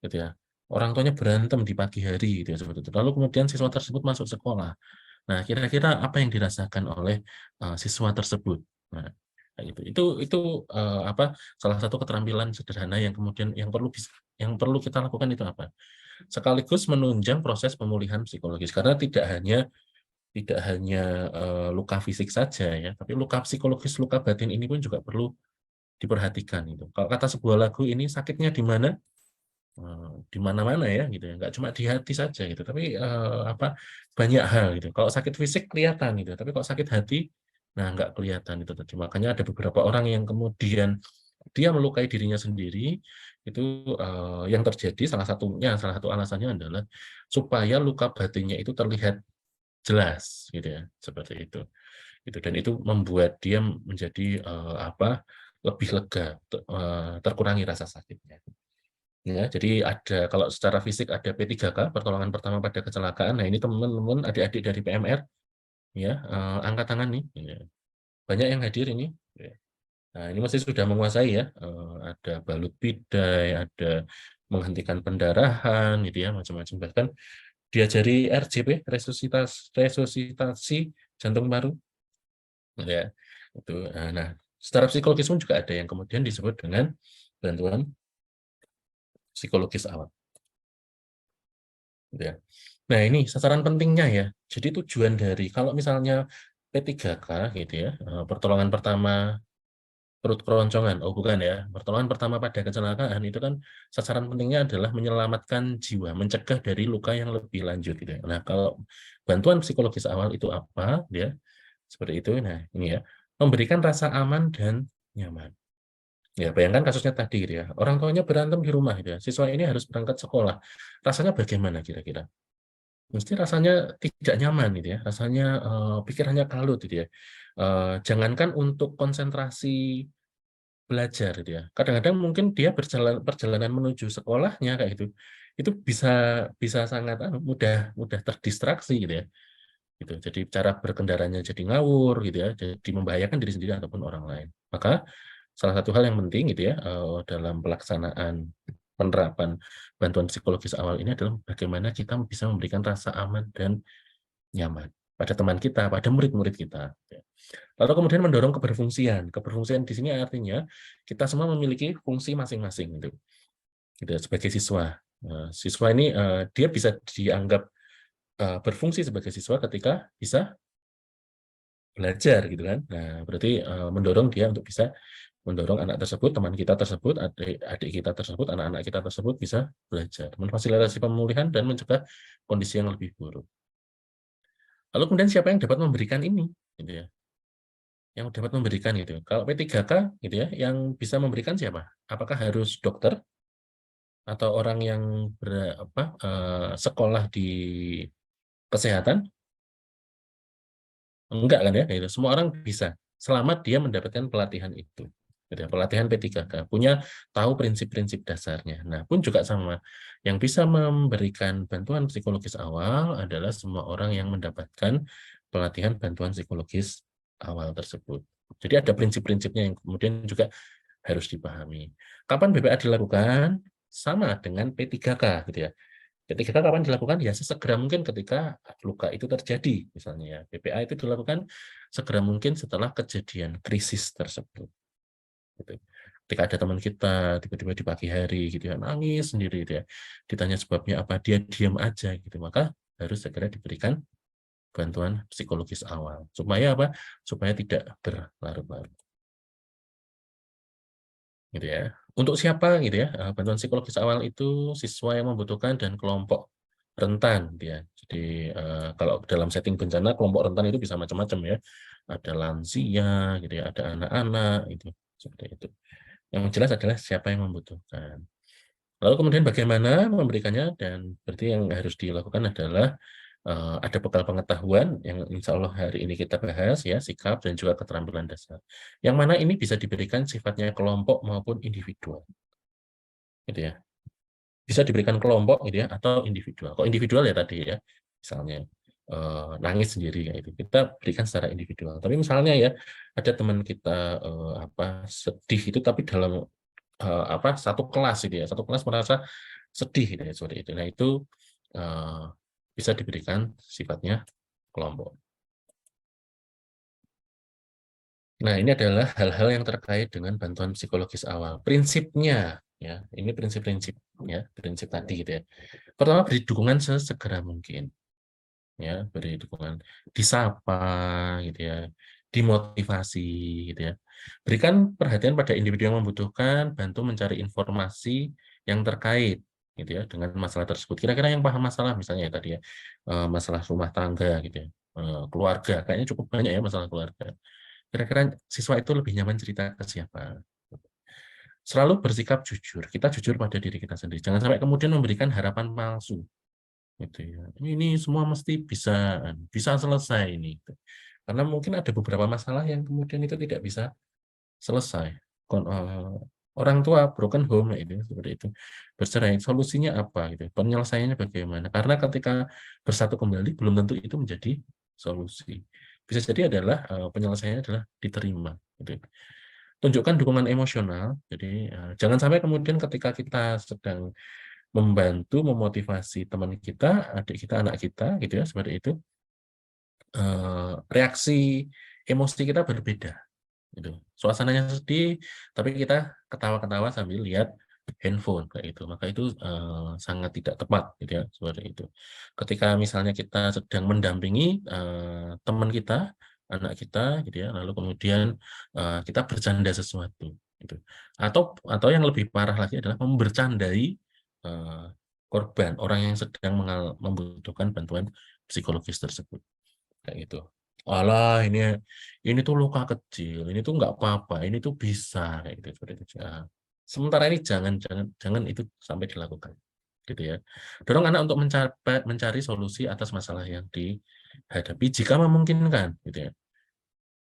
gitu ya. Orang tuanya berantem di pagi hari gitu ya seperti itu. Lalu kemudian siswa tersebut masuk sekolah. Nah, kira-kira apa yang dirasakan oleh siswa tersebut? Nah, kayak gitu. Itu apa salah satu keterampilan sederhana yang kemudian yang perlu kita lakukan itu apa? Sekaligus menunjang proses pemulihan psikologis karena tidak hanya luka fisik saja ya, tapi luka psikologis, luka batin ini pun juga perlu diperhatikan itu. Kalau kata sebuah lagu ini sakitnya di mana? Di mana-mana ya gitu ya, nggak cuma di hati saja gitu, tapi apa banyak hal gitu. Kalau sakit fisik kelihatan gitu, tapi kalau sakit hati, nah nggak kelihatan itu tadi. Makanya ada beberapa orang yang kemudian dia melukai dirinya sendiri itu yang terjadi salah satu alasannya adalah supaya luka batinnya itu terlihat jelas gitu ya, seperti itu. Gitu dan itu membuat dia menjadi apa lebih lega, terkurangi rasa sakitnya. Ya, jadi ada kalau secara fisik ada P3K, pertolongan pertama pada kecelakaan. Nah, ini teman-teman adik-adik dari PMR ya, angkat tangan nih. Ya. Banyak yang hadir ini. Ya. Nah, ini masih sudah menguasai ya. Ada balut bidai, ada menghentikan pendarahan gitu ya, macam-macam. Bahkan diajari RJP, resusitasi jantung paru. Ya. Itu. Nah, secara psikologis pun juga ada yang kemudian disebut dengan bantuan psikologis awal. Ya. Nah, ini sasaran pentingnya ya. Jadi tujuan dari kalau misalnya P3K gitu ya, pertolongan pertama perut keroncongan. Oh, bukan ya. Pertolongan pertama pada kecelakaan itu kan sasaran pentingnya adalah menyelamatkan jiwa, mencegah dari luka yang lebih lanjut gitu ya. Nah, kalau bantuan psikologis awal itu apa ya? Seperti itu. Nah, ini ya. Memberikan rasa aman dan nyaman. Ya, bayangkan kasusnya tadi gitu ya. Orang tuanya berantem di rumah gitu ya. Siswa ini harus berangkat sekolah. Rasanya bagaimana kira-kira? Mesti rasanya tidak nyaman gitu ya, rasanya pikirannya kalut gitu ya. Jangankan untuk konsentrasi belajar gitu ya. Kadang-kadang mungkin dia perjalanan menuju sekolahnya kayak gitu, itu bisa bisa sangat mudah terdistraksi gitu ya. Gitu. Jadi cara berkendaranya jadi ngawur gitu ya, jadi membahayakan diri sendiri ataupun orang lain. Maka salah satu hal yang penting gitu ya dalam pelaksanaan penerapan bantuan psikologis awal ini adalah bagaimana kita bisa memberikan rasa aman dan nyaman pada teman kita, pada murid-murid kita. Lalu kemudian mendorong keberfungsian. Keberfungsian di sini artinya kita semua memiliki fungsi masing-masing gitu. Gitu sebagai siswa. Siswa ini dia bisa dianggap berfungsi sebagai siswa ketika bisa belajar gitu kan. Nah, berarti mendorong dia untuk bisa mendorong anak tersebut, teman kita tersebut, adik kita tersebut, anak-anak kita tersebut bisa belajar, memfasilitasi pemulihan dan mencegah kondisi yang lebih buruk. Lalu kemudian siapa yang dapat memberikan ini, gitu ya? Yang dapat memberikan gitu. Kalau P3K, gitu ya, yang bisa memberikan siapa? Apakah harus dokter atau orang yang sekolah di kesehatan? Enggak kan ya? Gitu. Semua orang bisa, selama dia mendapatkan pelatihan itu. Pelatihan P3K punya tahu prinsip-prinsip dasarnya. Nah, pun juga sama. Yang bisa memberikan bantuan psikologis awal adalah semua orang yang mendapatkan pelatihan bantuan psikologis awal tersebut. Jadi ada prinsip-prinsipnya yang kemudian juga harus dipahami. Kapan BPA dilakukan? Sama dengan P3K gitu ya. P3K kapan dilakukan? Ya sesegera mungkin ketika luka itu terjadi. Misalnya ya, BPA itu dilakukan segera mungkin setelah kejadian krisis tersebut. Gitu. Ketika ada teman kita tiba-tiba di pagi hari gitu ya nangis sendiri gitu ya, ditanya sebabnya apa, dia diam aja gitu, maka harus segera diberikan bantuan psikologis awal supaya apa? Supaya tidak berlarut-larut. Gitu ya. Untuk siapa gitu ya? Bantuan psikologis awal itu siswa yang membutuhkan dan kelompok rentan gitu ya. Jadi kalau dalam setting bencana kelompok rentan itu bisa macam-macam ya. Ada lansia gitu ya, ada anak-anak itu seperti itu. Yang jelas adalah siapa yang membutuhkan. Lalu kemudian bagaimana memberikannya, dan berarti yang harus dilakukan adalah ada bekal pengetahuan yang insya Allah hari ini kita bahas ya, sikap dan juga keterampilan dasar. Yang mana ini bisa diberikan sifatnya kelompok maupun individual. gitu ya. Bisa diberikan kelompok gitu ya, atau individual. Kalau individual ya tadi ya, misalnya nangis sendiri kayak itu, kita berikan secara individual. Tapi misalnya ya ada teman kita sedih itu, tapi dalam satu kelas gitu ya, satu kelas merasa sedih gitu ya, seperti itu. Nah itu bisa diberikan sifatnya kelompok. Nah, ini adalah hal-hal yang terkait dengan bantuan psikologis awal. Prinsipnya, ya, ini prinsip-prinsip, ya, prinsip tadi gitu ya. Pertama, beri dukungan sesegera mungkin, ya, beri dukungan, disapa, gitu ya, dimotivasi, gitu ya. Berikan perhatian pada individu yang membutuhkan, bantu mencari informasi yang terkait, gitu ya, dengan masalah tersebut. Kira-kira yang paham masalah, misalnya ya tadi ya, masalah rumah tangga, gitu ya, keluarga, kayaknya cukup banyak ya masalah keluarga. Kira-kira siswa itu lebih nyaman cerita ke siapa? Selalu bersikap jujur. Kita jujur pada diri kita sendiri. Jangan sampai kemudian memberikan harapan palsu. Gitu ya. Ini semua mesti bisa selesai ini. Karena mungkin ada beberapa masalah yang kemudian itu tidak bisa selesai. Orang tua broken home itu seperti itu. Bercerai, solusinya apa gitu? Penyelesaiannya bagaimana? Karena ketika bersatu kembali belum tentu itu menjadi solusi. Bisa jadi adalah penyelesaiannya adalah diterima gitu. Tunjukkan dukungan emosional. Jadi jangan sampai kemudian ketika kita sedang membantu memotivasi teman kita, adik kita, anak kita gitu ya, seperti itu, reaksi emosi kita berbeda gitu. Suasananya sedih, tapi kita ketawa-ketawa sambil lihat handphone kayak itu, maka itu sangat tidak tepat gitu ya, seperti itu. Ketika misalnya kita sedang mendampingi teman kita, anak kita gitu ya, lalu kemudian kita bercanda sesuatu gitu. Atau yang lebih parah lagi adalah membercandai korban, orang yang sedang membutuhkan bantuan psikologis tersebut kayak gitu. Alah, ini tuh luka kecil, ini tuh nggak apa-apa, ini tuh bisa kayak gitu, seperti itu. Sementara ini jangan itu sampai dilakukan, gitu ya. Dorong anak untuk mencari solusi atas masalah yang dihadapi jika memungkinkan, gitu ya.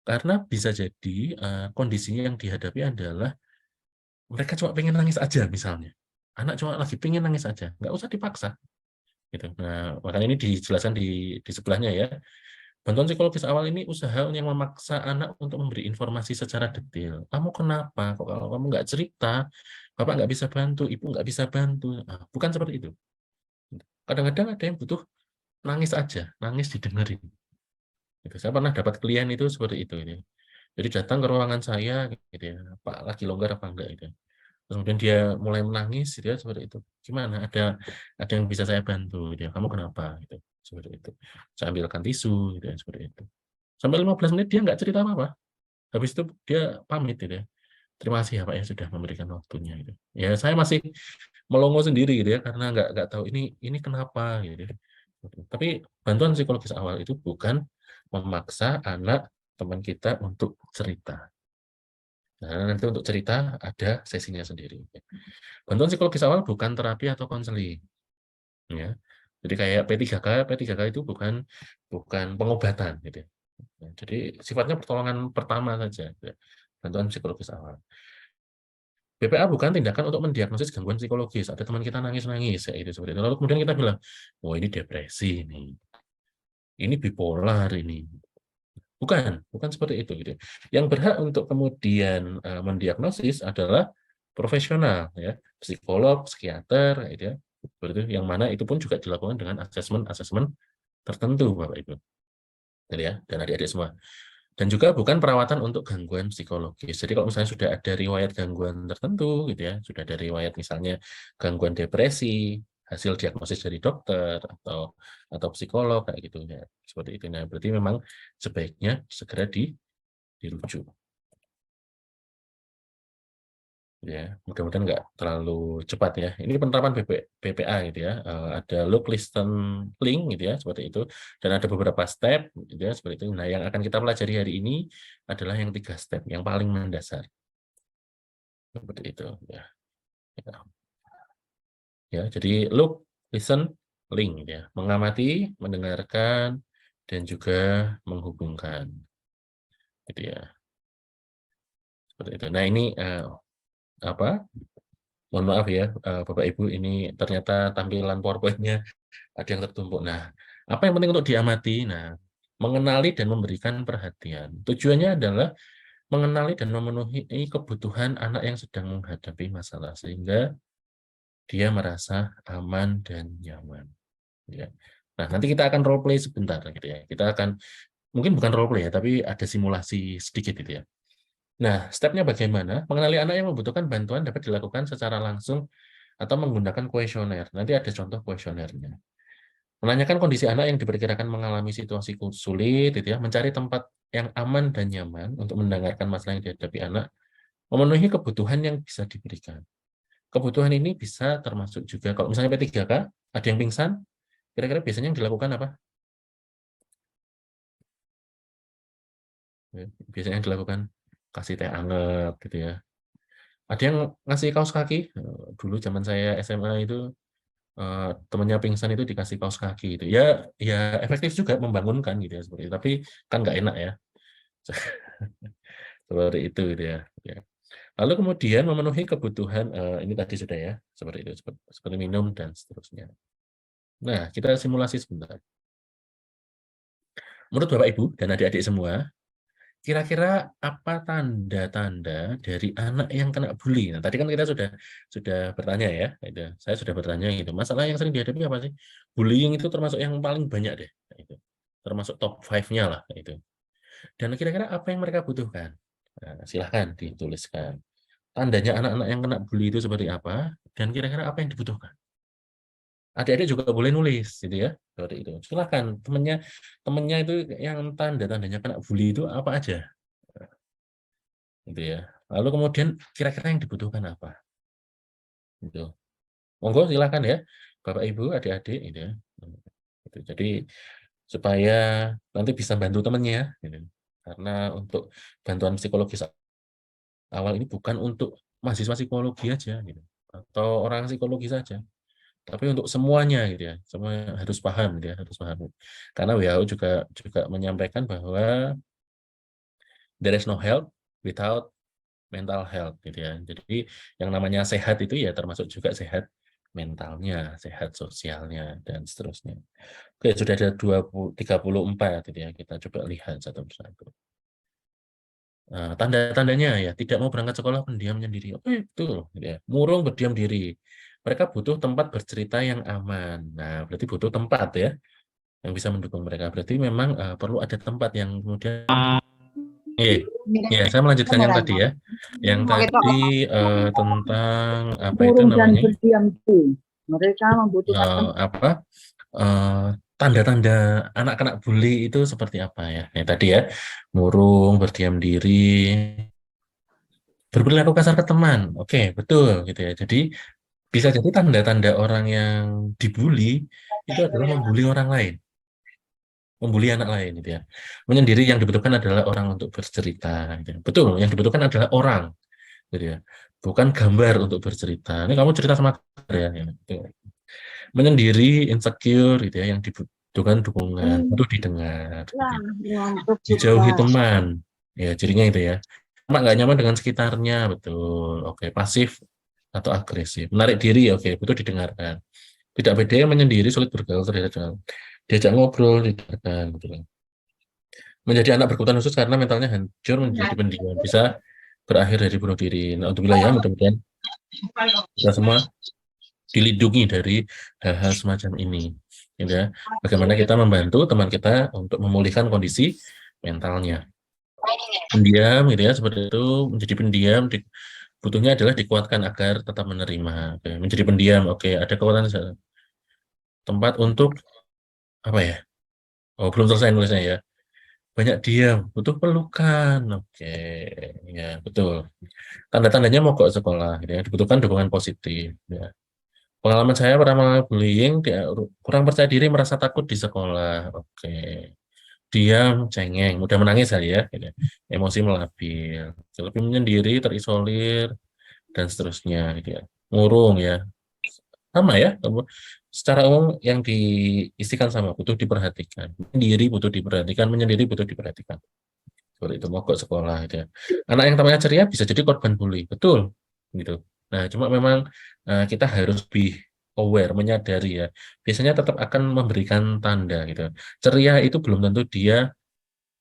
Karena bisa jadi kondisinya yang dihadapi adalah mereka cuma pengen nangis aja misalnya. Anak cuma lagi pengen nangis aja, nggak usah dipaksa. Gitu. Nah, makanya ini dijelaskan di sebelahnya ya. Bantuan psikologis awal ini usaha yang memaksa anak untuk memberi informasi secara detail. Kamu kenapa? Kok kalau kamu nggak cerita, Bapak nggak bisa bantu, Ibu nggak bisa bantu. Nah, bukan seperti itu. Kadang-kadang ada yang butuh nangis aja, nangis didengerin. Gitu. Saya pernah dapat klien itu seperti itu. Gitu. Jadi datang ke ruangan saya, gitu ya, Pak lagi longgar apa enggak itu. Kemudian dia mulai menangis, gitu ya, seperti itu. Gimana? Ada yang bisa saya bantu? Gitu ya. Kamu kenapa? Gitu. Seperti itu. Saya ambilkan tisu, gitu ya, seperti itu. Sampai 15 menit dia nggak cerita apa-apa. Habis itu dia pamit gitu ya. Terima kasih ya Pak ya sudah memberikan waktunya gitu. Ya saya masih melongo sendiri gitu ya karena nggak tahu ini kenapa gitu ya. Tapi bantuan psikologis awal itu bukan memaksa anak teman kita untuk cerita. Nah, nanti untuk cerita ada sesinya sendiri. Bantuan psikologis awal bukan terapi atau konseling. Ya. Jadi kayak P3K itu bukan pengobatan gitu ya. Jadi sifatnya pertolongan pertama saja, bantuan psikologis awal. BPA bukan tindakan untuk mendiagnosis gangguan psikologis. Ada teman kita nangis-nangis, ya itu seperti itu. Lalu kemudian kita bilang, oh ini depresi ini bipolar ini. Bukan seperti itu. Gitu. Yang berhak untuk kemudian mendiagnosis adalah profesional, ya, psikolog, psikiater, gitu ya. Seperti itu. Yang mana itu pun juga dilakukan dengan asesmen tertentu, Bapak Ibu. Jadi ya, dan adik-adik semua. Dan juga bukan perawatan untuk gangguan psikologis. Jadi kalau misalnya sudah ada riwayat gangguan tertentu, gitu ya, sudah ada riwayat misalnya gangguan depresi, hasil diagnosis dari dokter atau psikolog kayak gitu ya, seperti itu. Nah, berarti memang sebaiknya segera dirujuk. Ya, mudah-mudahan nggak terlalu cepat ya. Ini penerapan BPA gitu ya. Ada look, listen, link gitu ya, seperti itu. Dan ada beberapa step gitu ya, seperti itu. Nah, yang akan kita pelajari hari ini adalah yang 3 step, yang paling mendasar. Seperti itu ya. Ya, jadi look, listen, link gitu ya. Mengamati, mendengarkan, dan juga menghubungkan. Gitu ya. Seperti itu. Nah, ini apa? Mohon maaf ya, Bapak Ibu, ini ternyata tampilan PowerPoint-nya ada yang tertumpuk. Nah, apa yang penting untuk diamati? Nah, mengenali dan memberikan perhatian. Tujuannya adalah mengenali dan memenuhi kebutuhan anak yang sedang menghadapi masalah sehingga dia merasa aman dan nyaman. Ya. Nah, nanti kita akan role play sebentar gitu ya. Kita akan mungkin bukan role play ya, tapi ada simulasi sedikit gitu ya. Nah, stepnya bagaimana? Mengenali anak yang membutuhkan bantuan dapat dilakukan secara langsung atau menggunakan kuesioner. Nanti ada contoh kuesionernya. Menanyakan kondisi anak yang diperkirakan mengalami situasi sulit, gitu ya, mencari tempat yang aman dan nyaman untuk mendengarkan masalah yang dihadapi anak, memenuhi kebutuhan yang bisa diberikan. Kebutuhan ini bisa termasuk juga, kalau misalnya P3K, ada yang pingsan, kira-kira biasanya yang dilakukan apa? Biasanya yang dilakukan kasih teh anget, gitu ya. Ada yang ngasih kaos kaki, dulu zaman saya SMA itu, temannya pingsan itu dikasih kaos kaki gitu. Ya, ya efektif juga membangunkan gitu ya seperti itu. Tapi kan nggak enak ya. Seperti itu gitu ya. Ya. Lalu kemudian memenuhi kebutuhan ini tadi sudah ya, seperti itu, seperti minum dan seterusnya. Nah, kita simulasi sebentar. Menurut Bapak Ibu dan adik-adik semua, kira-kira apa tanda-tanda dari anak yang kena bully? Nah, tadi kan kita sudah bertanya ya, gitu. Saya sudah bertanya gitu. Masalah yang sering dihadapi apa sih? Bullying itu termasuk yang paling banyak deh, itu. Termasuk top 5-nya lah itu. Dan kira-kira apa yang mereka butuhkan? Nah, silahkan dituliskan. Tandanya anak-anak yang kena bully itu seperti apa? Dan kira-kira apa yang dibutuhkan? Adik-adik juga boleh nulis gitu ya, seperti itu. Silahkan temennya itu yang tanda-tandanya kena bully itu apa aja? Gitu ya. Lalu kemudian kira-kira yang dibutuhkan apa? Gitu. Monggo silakan ya, Bapak Ibu, adik-adik gitu ya. Gitu. Jadi supaya nanti bisa bantu temannya gitu. Karena untuk bantuan psikologis awal ini bukan untuk mahasiswa psikologi aja gitu atau orang psikologi saja, tapi untuk semuanya gitu ya. Semua harus paham gitu ya, harus paham. Karena WHO juga menyampaikan bahwa there is no health without mental health gitu ya. Jadi yang namanya sehat itu ya termasuk juga sehat mentalnya, sehat sosialnya dan seterusnya. Oke, sudah ada 34 gitu ya. Kita coba lihat satu persatu. Tanda-tandanya ya tidak mau berangkat sekolah, pendiam menyendiri. Betul gitu ya. Murung, berdiam diri. Mereka butuh tempat bercerita yang aman. Nah, berarti butuh tempat ya yang bisa mendukung mereka. Berarti memang perlu ada tempat yang kemudian ya, saya melanjutkan yang tadi ya. Yang tadi tentang apa itu Murung dan namanya? berdiam diri. Mereka membutuhkan Apa? Tanda-tanda anak kena bully itu seperti apa ya? Ya tadi ya, murung, berdiam diri, berperilaku kasar ke teman. Oke, betul gitu ya. Jadi bisa jadi tanda-tanda orang yang dibully itu adalah membuli orang lain, membuli anak lain gitu ya. Menyendiri, yang dibutuhkan adalah orang untuk bercerita. Gitu ya. Betul, yang dibutuhkan adalah orang, gitu ya. Bukan gambar untuk bercerita. Ini kamu cerita sama ya. Gitu. Menyendiri, insecure, gitu ya, yang dibutuhkan dukungan, butuh didengar. Gitu ya. ngantuk Dijauhi juga. teman, ya cirinya itu ya. Nggak nyaman dengan sekitarnya, betul. Oke, pasif atau agresif. Menarik diri, oke, butuh didengarkan. Tidak pede, menyendiri, sulit bergaul, terlihat diajak ngobrol, didengarkan. Betul. Menjadi anak berkebutuhan khusus karena mentalnya hancur, menjadi pendiam, bisa berakhir dari bunuh diri. Nah, untuk wilayah mudah-mudahan kita semua dilindungi dari hal-hal semacam ini. Gitu ya. Bagaimana kita membantu teman kita untuk memulihkan kondisi mentalnya. Pendiam, gitu ya, seperti itu, menjadi pendiam, butuhnya adalah dikuatkan agar tetap menerima. Oke. Menjadi pendiam, oke, ada kekuatan tempat untuk apa ya? Oh, belum selesai nulisnya ya. Banyak diam, butuh pelukan. Oke, ya betul. Tanda-tandanya mogok sekolah, gitu ya. Dibutuhkan dukungan positif. Ya. Pengalaman saya pernah bullying, dia kurang percaya diri, merasa takut di sekolah. Oke. Diam, cengeng, mudah menangis kali ya, gitu. Emosi melabil, lebih menyendiri, terisolir, dan seterusnya. Gitu ya. Murung ya, sama ya. Secara umum yang diistikan sama, butuh diperhatikan. Menyendiri butuh diperhatikan, menyendiri butuh diperhatikan. Seperti itu, mogok sekolah. Gitu ya. Anak yang tampaknya ceria bisa jadi korban bully, betul. Gitu. Nah, cuma memang kita harus lebih aware, menyadari ya. Biasanya tetap akan memberikan tanda gitu. Ceria itu belum tentu dia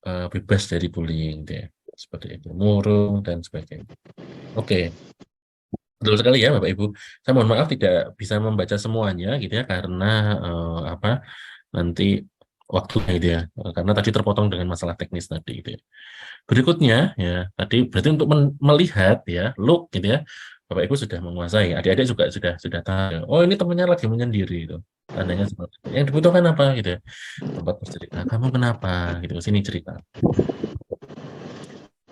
bebas dari bullying, gitu ya. Seperti itu, murung dan sebagainya. Oke, betul sekali ya Bapak Ibu. Saya mohon maaf tidak bisa membaca semuanya gitu ya karena nanti waktunya gitu ya. Karena tadi terpotong dengan masalah teknis tadi gitu ya. Berikutnya ya, tadi berarti untuk melihat ya, look gitu ya. Bapak Ibu sudah menguasai, adik-adik juga sudah tahu. Oh, ini temannya lagi menyendiri itu. Tandanya seperti itu. Yang dibutuhkan apa gitu ya? Tempat bercerita. Kamu kenapa gitu? Sini cerita.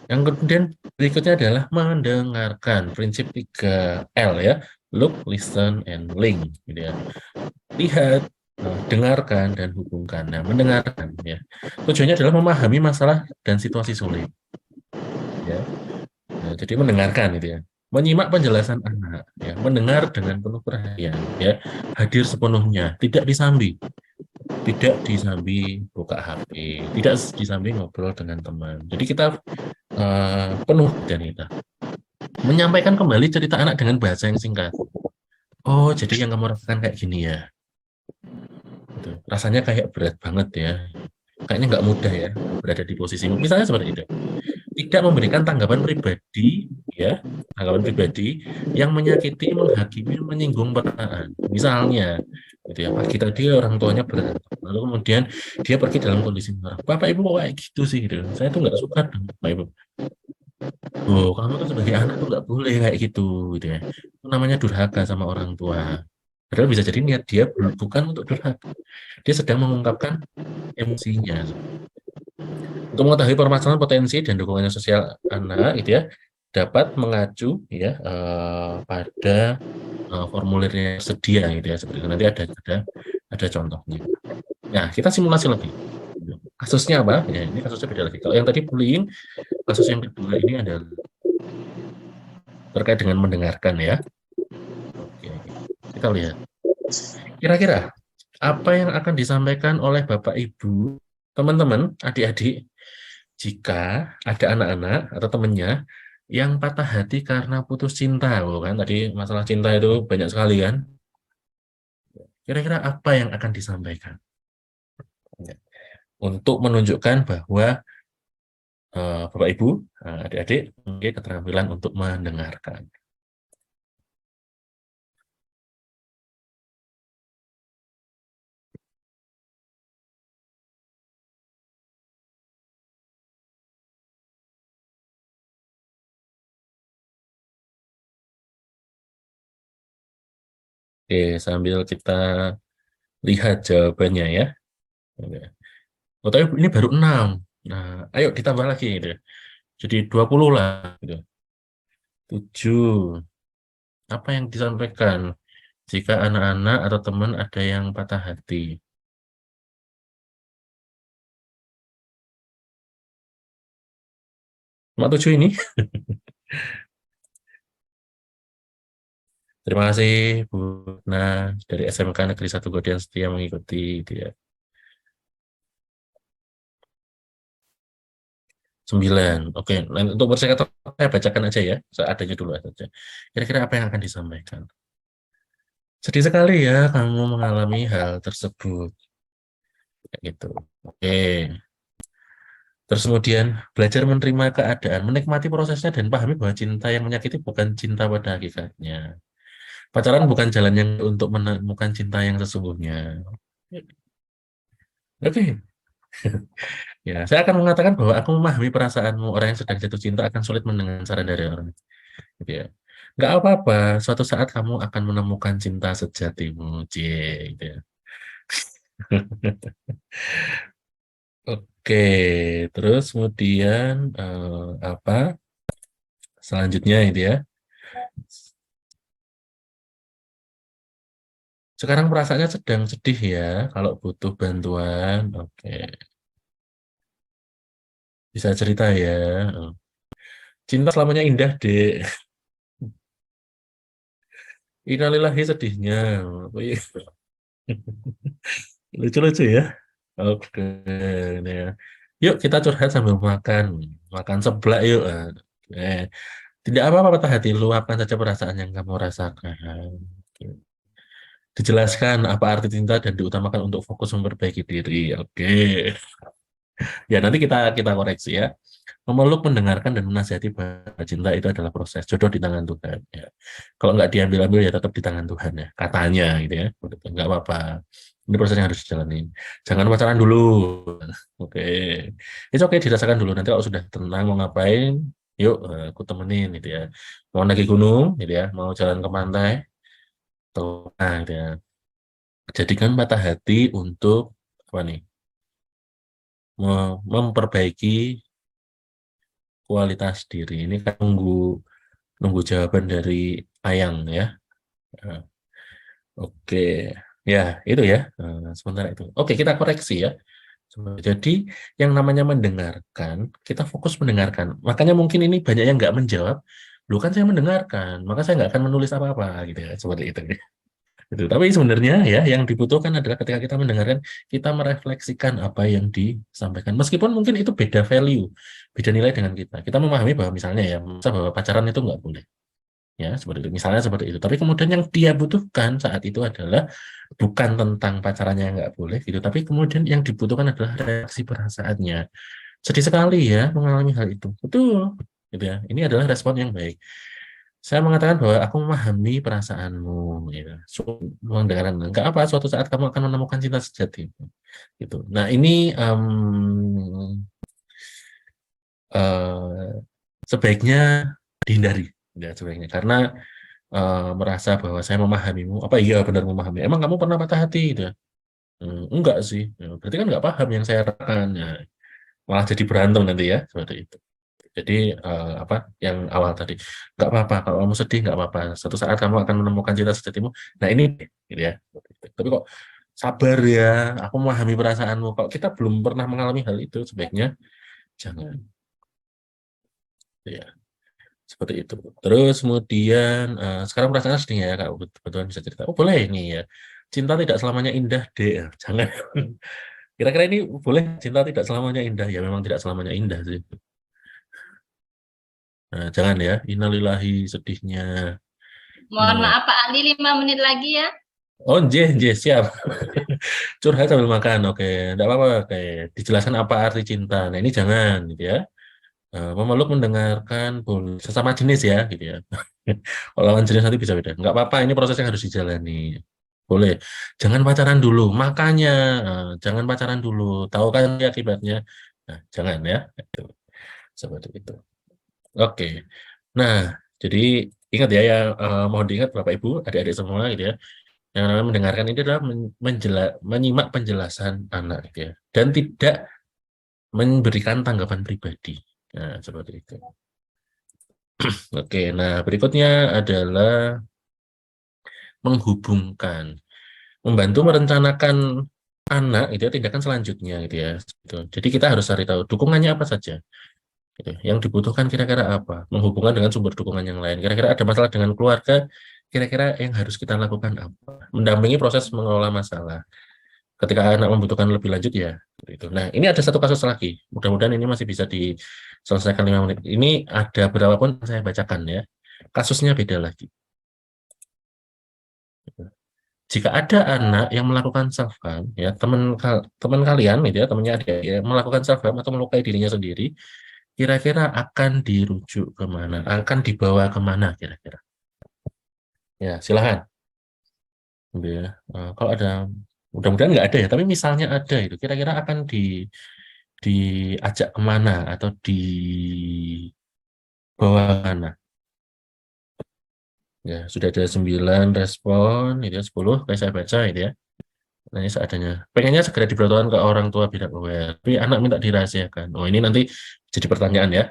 Yang kemudian berikutnya adalah mendengarkan. Prinsip 3L ya. Look, listen, and link gitu ya. Lihat, dengarkan, dan hubungkan. Nah, mendengarkan ya. Tujuannya adalah memahami masalah dan situasi sulit. Ya. Nah, jadi mendengarkan gitu ya. Menyimak penjelasan anak, ya, mendengar dengan penuh perhatian, ya, hadir sepenuhnya, tidak disambi, buka HP, tidak disambi ngobrol dengan teman. Jadi kita penuh dan kita menyampaikan kembali cerita anak dengan bahasa yang singkat. Oh, jadi yang kamu rasakan kayak gini ya. Gitu. Rasanya kayak berat banget ya. Kayaknya nggak mudah ya berada di posisimu. Misalnya seperti itu. Tidak memberikan tanggapan pribadi, ya, tanggapan pribadi yang menyakiti, menghakimi, menyinggung perasaan. Misalnya, gitu ya, pagi tadi orang tuanya berantem, lalu kemudian dia pergi dalam kondisi marah. Bapak Ibu kok kayak gitu sih, gitu. Saya tuh nggak suka, Bapak Ibu. Oh, kamu tuh sebagai anak tuh nggak boleh kayak gitu ya. Itu namanya durhaka sama orang tua. Padahal bisa jadi niat dia bukan untuk durhaka. Dia sedang mengungkapkan emosinya. Untuk mengetahui permasalahan potensi dan dukungannya sosial anak, gitu ya, dapat mengacu ya pada formulirnya sedia, gitu ya, seperti itu. Nanti ada contohnya. Nah, kita simulasi lagi. Kasusnya apa? Ya, ini kasusnya beda lagi. Kalau yang tadi bullying, kasus yang kedua ini adalah terkait dengan mendengarkan ya. Oke, kita lihat. Kira-kira apa yang akan disampaikan oleh Bapak Ibu, teman-teman, adik-adik, jika ada anak-anak atau temannya yang patah hati karena putus cinta, kan tadi masalah cinta itu banyak sekali kan. Kira-kira apa yang akan disampaikan? Untuk menunjukkan bahwa Bapak Ibu, adik-adik memiliki keterampilan untuk mendengarkan. Oke, sambil kita lihat jawabannya ya. Oh, tapi ini baru 6. Nah, ayo ditambah lagi gitu. Jadi 20 lah gitu. 7. Apa yang disampaikan jika anak-anak atau teman ada yang patah hati? Cuma 7 ini. Terima kasih Bu Nah dari SMK Negeri 1 Godian Setia mengikuti dia. 9. Oke, untuk bersingkat saya bacakan aja ya, seadanya dulu aja. Kira-kira apa yang akan disampaikan? Sedih sekali ya kamu mengalami hal tersebut. Kayak gitu. Oke. Terus kemudian belajar menerima keadaan, menikmati prosesnya dan pahami bahwa cinta yang menyakiti bukan cinta pada hakikatnya. Pacaran bukan jalan yang untuk menemukan cinta yang sesungguhnya. Oke. Ya, saya akan mengatakan bahwa aku memahami perasaanmu. Orang yang sedang jatuh cinta akan sulit mendengar saran dari orang. Gitu ya. Nggak apa-apa, suatu saat kamu akan menemukan cinta sejatimu. Gitu ya. Oke, terus kemudian apa? Selanjutnya itu ya. Sekarang perasaannya sedang sedih ya, kalau butuh bantuan. Oke, bisa cerita ya. Cinta selamanya indah, Dek. Innalillahi sedihnya. Lucu-lucu ya. Oke, nih ya. Yuk kita curhat sambil makan. Makan seblak yuk. Tidak apa-apa patah hati, luapkan saja perasaan yang kamu rasakan. Dijelaskan apa arti cinta dan diutamakan untuk fokus memperbaiki diri. Oke. Ya, nanti kita koreksi ya. Memeluk, mendengarkan, dan menasihati bahwa cinta itu adalah proses. Jodoh di tangan Tuhan. Ya. Kalau nggak diambil-ambil ya tetap di tangan Tuhan ya. Katanya gitu ya. Nggak apa-apa. Ini proses yang harus dijalani. Jangan pacaran dulu. Oke. Itu oke, dirasakan dulu. Nanti kalau sudah tenang mau ngapain, yuk aku temenin gitu ya. Mau naik gunung gitu ya. Mau jalan ke pantai. Tuh, nah, gitu ya. Jadikan patah hati untuk apa nih? Memperbaiki kualitas diri. Ini kan nunggu jawaban dari Ayang ya. Nah, oke, ya itu ya. Sementara itu. Oke, kita koreksi ya. Jadi yang namanya mendengarkan, kita fokus mendengarkan. Makanya mungkin ini banyak yang nggak menjawab. Loh kan saya mendengarkan, maka saya nggak akan menulis apa-apa gitu ya. Seperti itu. Gitu. Tapi sebenarnya ya yang dibutuhkan adalah ketika kita mendengarkan, kita merefleksikan apa yang disampaikan. Meskipun mungkin itu beda value, beda nilai dengan kita. Kita memahami bahwa misalnya ya, bahwa pacaran itu nggak boleh. Ya, seperti itu. Misalnya seperti itu. Tapi kemudian yang dia butuhkan saat itu adalah bukan tentang pacarannya yang nggak boleh gitu, tapi kemudian yang dibutuhkan adalah reaksi perasaannya. Sedih sekali ya mengalami hal itu. Betul. Gitu ya. Ini adalah respon yang baik. Saya mengatakan bahwa aku memahami perasaanmu, ya. Mendengarkan, enggak apa, suatu saat kamu akan menemukan cinta sejati, gitu. Nah ini sebaiknya dihindari, ya sebaiknya, karena merasa bahwa saya memahamimu, apa iya benar memahami? Emang kamu pernah patah hati, gitu ya? Enggak sih, ya, berarti kan enggak paham yang saya rasakan, ya. Malah jadi berantem nanti ya, seperti itu. Jadi apa yang awal tadi, nggak apa-apa kalau kamu sedih, nggak apa-apa. Suatu saat kamu akan menemukan cinta sejatimu. Nah ini, gitu ya. Tapi kok sabar ya, aku memahami perasaanmu. Kalau kita belum pernah mengalami hal itu, sebaiknya jangan. Ya, seperti itu. Terus kemudian sekarang perasaannya sedih ya, Kak. Betul bisa cerita. Oh boleh ini ya. Cinta tidak selamanya indah, deh. Jangan. Kira-kira ini boleh cinta tidak selamanya indah? Ya memang tidak selamanya indah sih. Nah, jangan ya, innalillahi sedihnya. Mohon Nah, maaf Pak Ali, 5 menit lagi ya. oh, siap. Curhat sambil makan, oke. Enggak apa-apa, oke. Dijelaskan apa arti cinta. Nah, ini jangan, gitu ya. Memeluk, mendengarkan, boleh. Sesama jenis ya, gitu ya. Kalau lawan jenis nanti bisa beda. Enggak apa-apa, ini proses yang harus dijalani. Boleh. Jangan pacaran dulu, makanya. Jangan pacaran dulu. Tahu kan akibatnya? Nah, jangan ya. Seperti itu. Oke. Nah, jadi ingat ya, mohon diingat Bapak Ibu, adik-adik semua gitu ya. Yang namanya mendengarkan ini adalah menyimak penjelasan anak gitu ya. Dan tidak memberikan tanggapan pribadi. Nah, seperti itu. Oke, nah berikutnya adalah menghubungkan. Membantu merencanakan anak gitu ya, tindakan selanjutnya gitu ya. Gitu. Jadi kita harus cari tahu dukungannya apa saja. Gitu. Yang dibutuhkan kira-kira apa, menghubungkan dengan sumber dukungan yang lain. Kira-kira ada masalah dengan keluarga, kira-kira yang harus kita lakukan apa, mendampingi proses mengelola masalah. Ketika anak membutuhkan lebih lanjut ya itu. Nah ini ada satu kasus lagi, mudah-mudahan ini masih bisa diselesaikan 5 menit. Ini ada berapapun saya bacakan ya, kasusnya beda lagi. Jika ada anak yang melakukan self harm, ya teman kalian, gitu ya, temannya ada ya, melakukan self harm atau melukai dirinya sendiri, kira-kira akan dirujuk kemana? Akan dibawa kemana kira-kira? Ya, silahkan. Ya, kalau ada, mudah-mudahan nggak ada ya, tapi misalnya ada itu, kira-kira akan diajak kemana atau dibawa kemana? Ya, sudah ada 9 respon, itu ya, 10, kayak saya baca itu ya. Nah, ini seadanya. Pengennya segera diberitahukan ke orang tua tidak aware, tapi anak minta dirahasiakan. Oh, ini nanti jadi pertanyaan ya.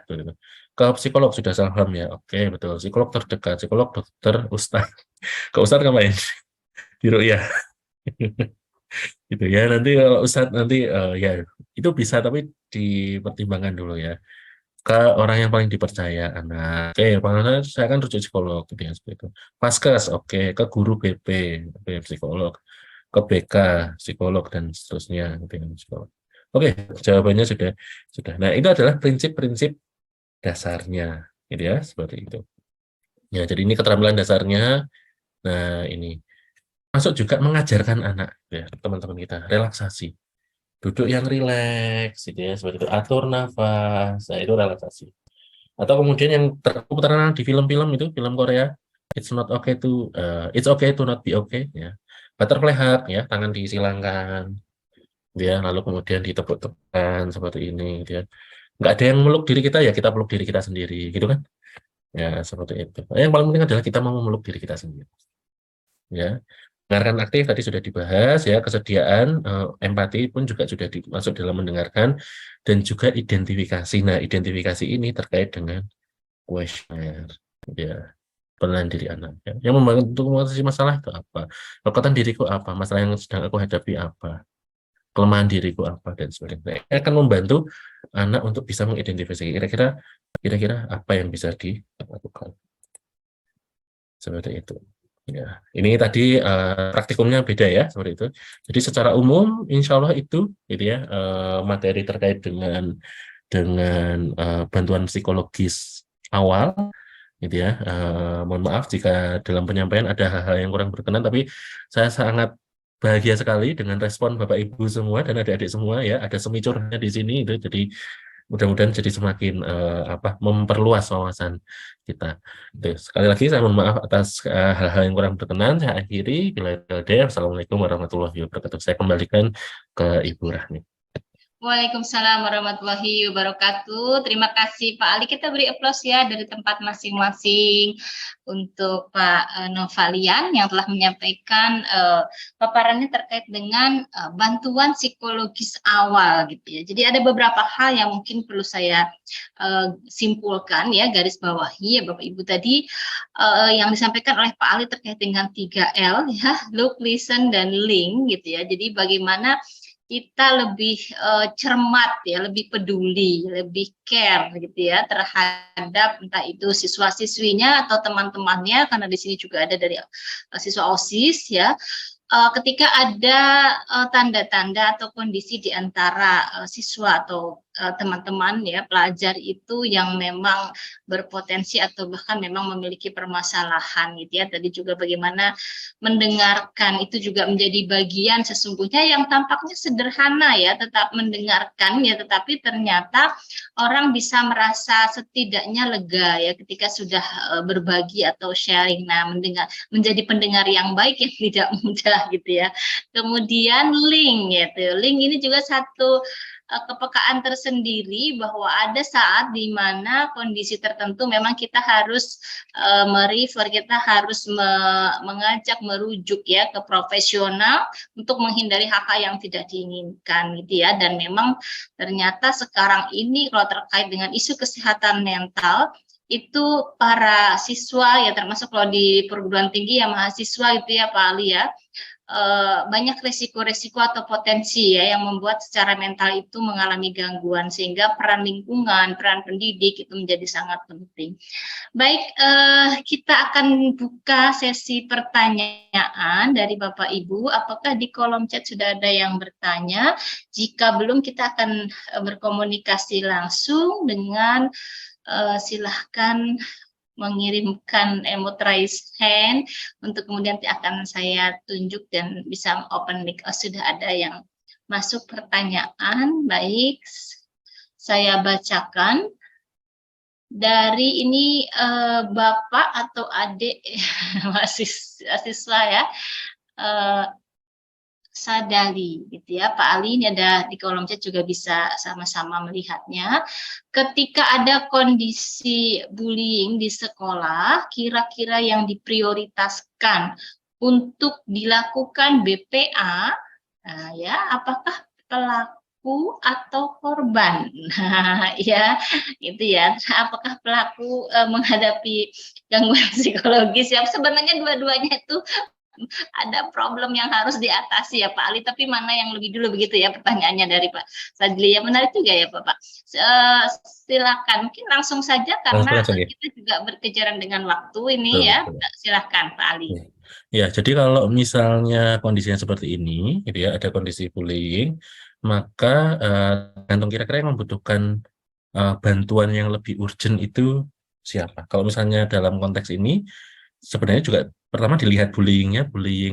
Ke psikolog sudah paham ya. Oke, betul. Psikolog terdekat, psikolog, dokter, ustaz. Ke ustaz ngapain? Di ruqyah. Gitu ya. Nanti kalau ustaz nanti ya itu bisa tapi dipertimbangkan dulu ya. Ke orang yang paling dipercaya anak. Oke, makanya saya akan rujuk psikolog gitu ya seperti itu. Vaskes, oke, ke guru BP, oke, psikolog, ke BK, psikolog dan seterusnya gitu ya, psikolog. Oke, jawabannya sudah. Nah, itu adalah prinsip-prinsip dasarnya gitu ya, seperti itu. Ya, jadi ini keterampilan dasarnya. Nah, ini masuk juga mengajarkan anak, ya, teman-teman kita, relaksasi. Duduk yang rileks, gitu ya, seperti itu. Atur nafas, nah, itu relaksasi. Atau kemudian yang terkenal di film-film itu, film Korea, it's okay to not be okay, ya. Butterfly hug, ya, tangan disilangkan, ya, lalu kemudian ditepuk-tepukkan seperti ini, gitu ya. Nggak ada yang meluk diri kita, ya kita peluk diri kita sendiri, gitu kan? Ya, seperti itu. Yang paling penting adalah kita mau memeluk diri kita sendiri. Ya, mendengarkan aktif tadi sudah dibahas, ya, kesediaan, empati pun juga sudah masuk dalam mendengarkan, dan juga identifikasi. Nah, identifikasi ini terkait dengan questionnaire, ya, penilaian diri anak. Ya. Yang membantu mengatasi masalah itu apa? Kekuatan diriku apa? Masalah yang sedang aku hadapi apa? Kelemahan diriku apa, dan sebagainya. Akan membantu anak untuk bisa mengidentifikasi kira-kira apa yang bisa dilakukan. Seperti itu. Ya, ini tadi praktikumnya beda ya, seperti itu. Jadi secara umum, insya Allah itu, gitu ya, materi terkait dengan bantuan psikologis awal, gitu ya. Mohon maaf jika dalam penyampaian ada hal-hal yang kurang berkenan, tapi saya sangat bahagia sekali dengan respon Bapak Ibu semua dan adik-adik semua, ya. Ada semicurnya di sini, itu jadi mudah-mudahan jadi semakin memperluas wawasan kita. Sekali lagi saya mohon maaf atas hal-hal yang kurang berkenan. Saya akhiri. Assalamualaikum warahmatullahi wabarakatuh. Saya kembalikan ke Ibu Rahmi. Waalaikumsalam warahmatullahi wabarakatuh. Terima kasih Pak Ali. Kita beri aplaus ya dari tempat masing-masing untuk Pak Novalian yang telah menyampaikan paparannya terkait dengan bantuan psikologis awal gitu ya. Jadi ada beberapa hal yang mungkin perlu saya simpulkan ya, garis bawahi ya Bapak Ibu tadi yang disampaikan oleh Pak Ali terkait dengan 3L ya, look, listen, dan link gitu ya. Jadi bagaimana kita lebih cermat ya, lebih peduli, lebih care gitu ya terhadap entah itu siswa-siswinya atau teman-temannya, karena di sini juga ada dari siswa OSIS ya. Ketika ada tanda-tanda atau kondisi di antara siswa atau teman-teman ya pelajar itu yang memang berpotensi atau bahkan memang memiliki permasalahan gitu ya. Tadi juga bagaimana mendengarkan itu juga menjadi bagian sesungguhnya yang tampaknya sederhana ya, tetap mendengarkan ya, tetapi ternyata orang bisa merasa setidaknya lega ya ketika sudah berbagi atau sharing. Nah, menjadi pendengar yang baik yang tidak mudah gitu ya. Kemudian link gitu. Link ini juga satu kepekaan tersendiri bahwa ada saat di mana kondisi tertentu memang kita harus merefer, kita harus mengajak, merujuk ya ke profesional untuk menghindari hal-hal yang tidak diinginkan gitu ya. Dan memang ternyata sekarang ini kalau terkait dengan isu kesehatan mental itu para siswa ya, termasuk kalau di perguruan tinggi ya mahasiswa itu ya Pak Ali ya, banyak resiko-resiko atau potensi ya yang membuat secara mental itu mengalami gangguan, sehingga peran lingkungan, peran pendidik itu menjadi sangat penting. Baik, kita akan buka sesi pertanyaan dari Bapak Ibu. Apakah di kolom chat sudah ada yang bertanya? Jika belum, kita akan berkomunikasi langsung dengan silahkan mengirimkan emot raise hand untuk kemudian akan saya tunjuk dan bisa open mic. Sudah ada yang masuk pertanyaan. Baik, saya bacakan. Dari ini Bapak atau adik mahasiswa ya, Sadali gitu ya Pak Ali, ini ada di kolom chat juga bisa sama-sama melihatnya. Ketika ada kondisi bullying di sekolah, kira-kira yang diprioritaskan untuk dilakukan BPA ya, apakah pelaku atau korban? Nah, ya itu ya, apakah pelaku menghadapi gangguan psikologis ya, sebenarnya dua-duanya itu ada problem yang harus diatasi ya Pak Ali, tapi mana yang lebih dulu begitu ya pertanyaannya dari Pak Sadli. Ya menarik juga ya Bapak. Silakan, mungkin langsung saja karena kita juga berkejaran dengan waktu ini ya. Silakan Pak Ali. Ya, jadi kalau misalnya kondisinya seperti ini, gitu ya, ada kondisi bullying, maka tergantung kira-kira yang membutuhkan bantuan yang lebih urgent itu siapa. Kalau misalnya dalam konteks ini sebenarnya juga pertama dilihat bullying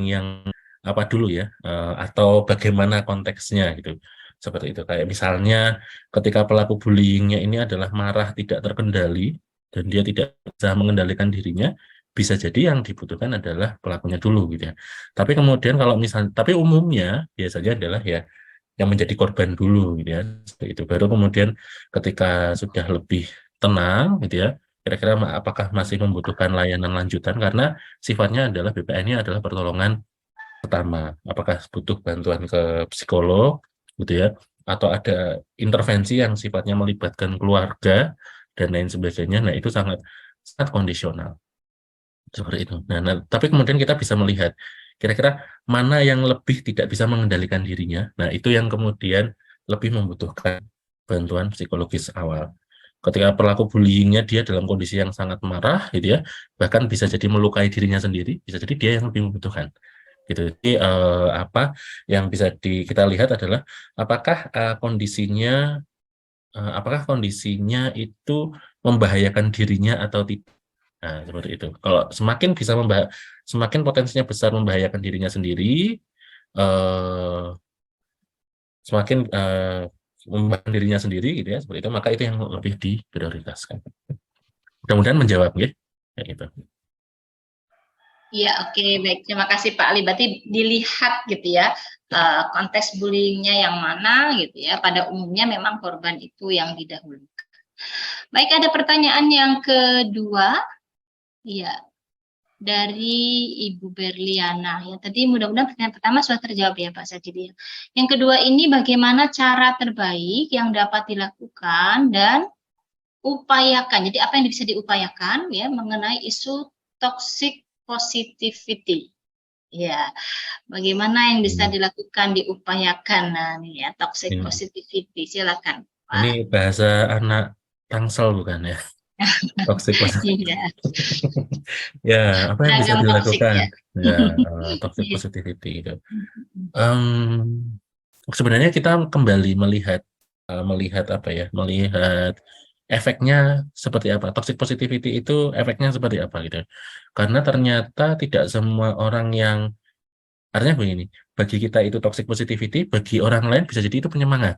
yang apa dulu ya, atau bagaimana konteksnya gitu. Seperti itu. Kayak misalnya ketika pelaku bullyingnya ini adalah marah tidak terkendali dan dia tidak bisa mengendalikan dirinya, bisa jadi yang dibutuhkan adalah pelakunya dulu gitu ya. Tapi kemudian kalau misalnya, tapi umumnya biasanya adalah ya yang menjadi korban dulu gitu ya. Seperti itu. Baru kemudian ketika sudah lebih tenang gitu ya, kira-kira apakah masih membutuhkan layanan lanjutan karena sifatnya adalah BPN-nya adalah pertolongan pertama. Apakah butuh bantuan ke psikolog gitu ya, atau ada intervensi yang sifatnya melibatkan keluarga dan lain sebagainya. Nah, itu sangat sangat kondisional. Seperti itu. Tapi kemudian kita bisa melihat kira-kira mana yang lebih tidak bisa mengendalikan dirinya. Nah, itu yang kemudian lebih membutuhkan bantuan psikologis awal. Ketika pelaku bullyingnya dia dalam kondisi yang sangat marah, gitu ya, bahkan bisa jadi melukai dirinya sendiri, bisa jadi dia yang lebih membutuhkan. Gitu. Jadi apa yang bisa kita lihat adalah apakah kondisinya itu membahayakan dirinya atau tidak. Nah, seperti itu. Kalau semakin potensinya besar membahayakan dirinya sendiri, eh, semakin membahayakan dirinya sendiri, gitu ya, seperti itu, maka itu yang lebih diprioritaskan. Mudah-mudahan menjawab, ya, kayak gitu. Iya, oke, baik. Terima kasih Pak Ali. Berarti dilihat gitu ya, konteks bullyingnya yang mana gitu ya. Pada umumnya memang korban itu yang didahulukan. Baik, ada pertanyaan yang kedua. Iya, dari Ibu Berliana. Ya, tadi mudah-mudahan pertanyaan pertama sudah terjawab ya Pak Sajidi. Yang kedua ini bagaimana cara terbaik yang dapat dilakukan dan upayakan. Jadi apa yang bisa diupayakan ya mengenai isu toxic positivity. Ya, bagaimana yang bisa dilakukan diupayakan nah nih ya toxic positivity. Silakan Pak. Ini bahasa anak Tangsel bukan ya? Toxic positivity. Iya. Ya, apa yang bisa Beragam toxic dilakukan? ya. Ya, toxic Iya. positivity gitu. Sebenarnya kita kembali melihat apa ya? Melihat efeknya seperti apa. Toxic positivity itu efeknya seperti apa gitu. Karena ternyata tidak semua orang yang artinya begini, bagi kita itu toxic positivity, bagi orang lain bisa jadi itu penyemangat.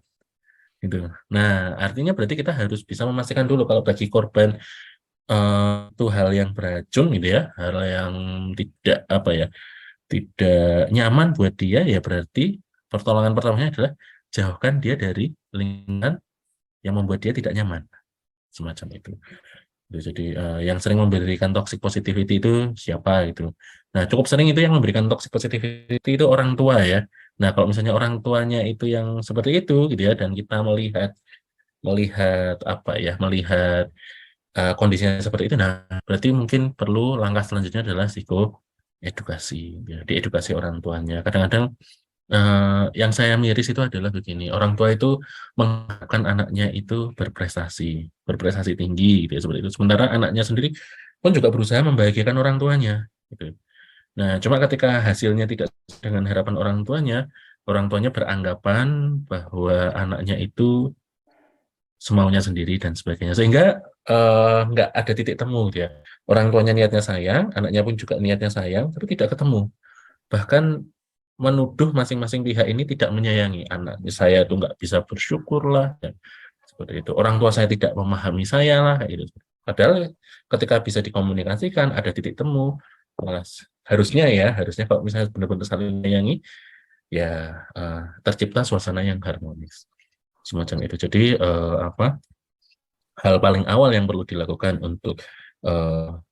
Gitu. Nah, artinya berarti kita harus bisa memastikan dulu kalau bagi korban itu hal yang beracun gitu ya, hal yang tidak apa ya, tidak nyaman buat dia, ya berarti pertolongan pertamanya adalah jauhkan dia dari lingkungan yang membuat dia tidak nyaman, semacam itu. Jadi yang sering memberikan toxic positivity itu siapa gitu. Nah, cukup sering itu yang memberikan toxic positivity itu orang tua ya. Nah, kalau misalnya orang tuanya itu yang seperti itu gitu ya, dan kita melihat apa ya, melihat kondisinya seperti itu, nah berarti mungkin perlu langkah selanjutnya adalah psikoedukasi, ya, diedukasi orang tuanya. Kadang-kadang yang saya miris itu adalah begini, orang tua itu mengharapkan anaknya itu berprestasi tinggi, gitu, seperti itu. Sementara anaknya sendiri pun juga berusaha membahagiakan orang tuanya, gitu. Nah, cuma ketika hasilnya tidak dengan harapan orang tuanya beranggapan bahwa anaknya itu semaunya sendiri dan sebagainya, sehingga nggak ada titik temu dia. Orang tuanya niatnya sayang, anaknya pun juga niatnya sayang, tapi tidak ketemu. Bahkan menuduh masing-masing pihak ini tidak menyayangi anak saya itu nggak bisa bersyukur lah, dan seperti itu. Orang tua saya tidak memahami saya lah, kayak gitu. Padahal ketika bisa dikomunikasikan, ada titik temu, malah harusnya kalau misalnya benar-benar saling menyayangi, ya tercipta suasana yang harmonis, semacam itu. Jadi hal paling awal yang perlu dilakukan untuk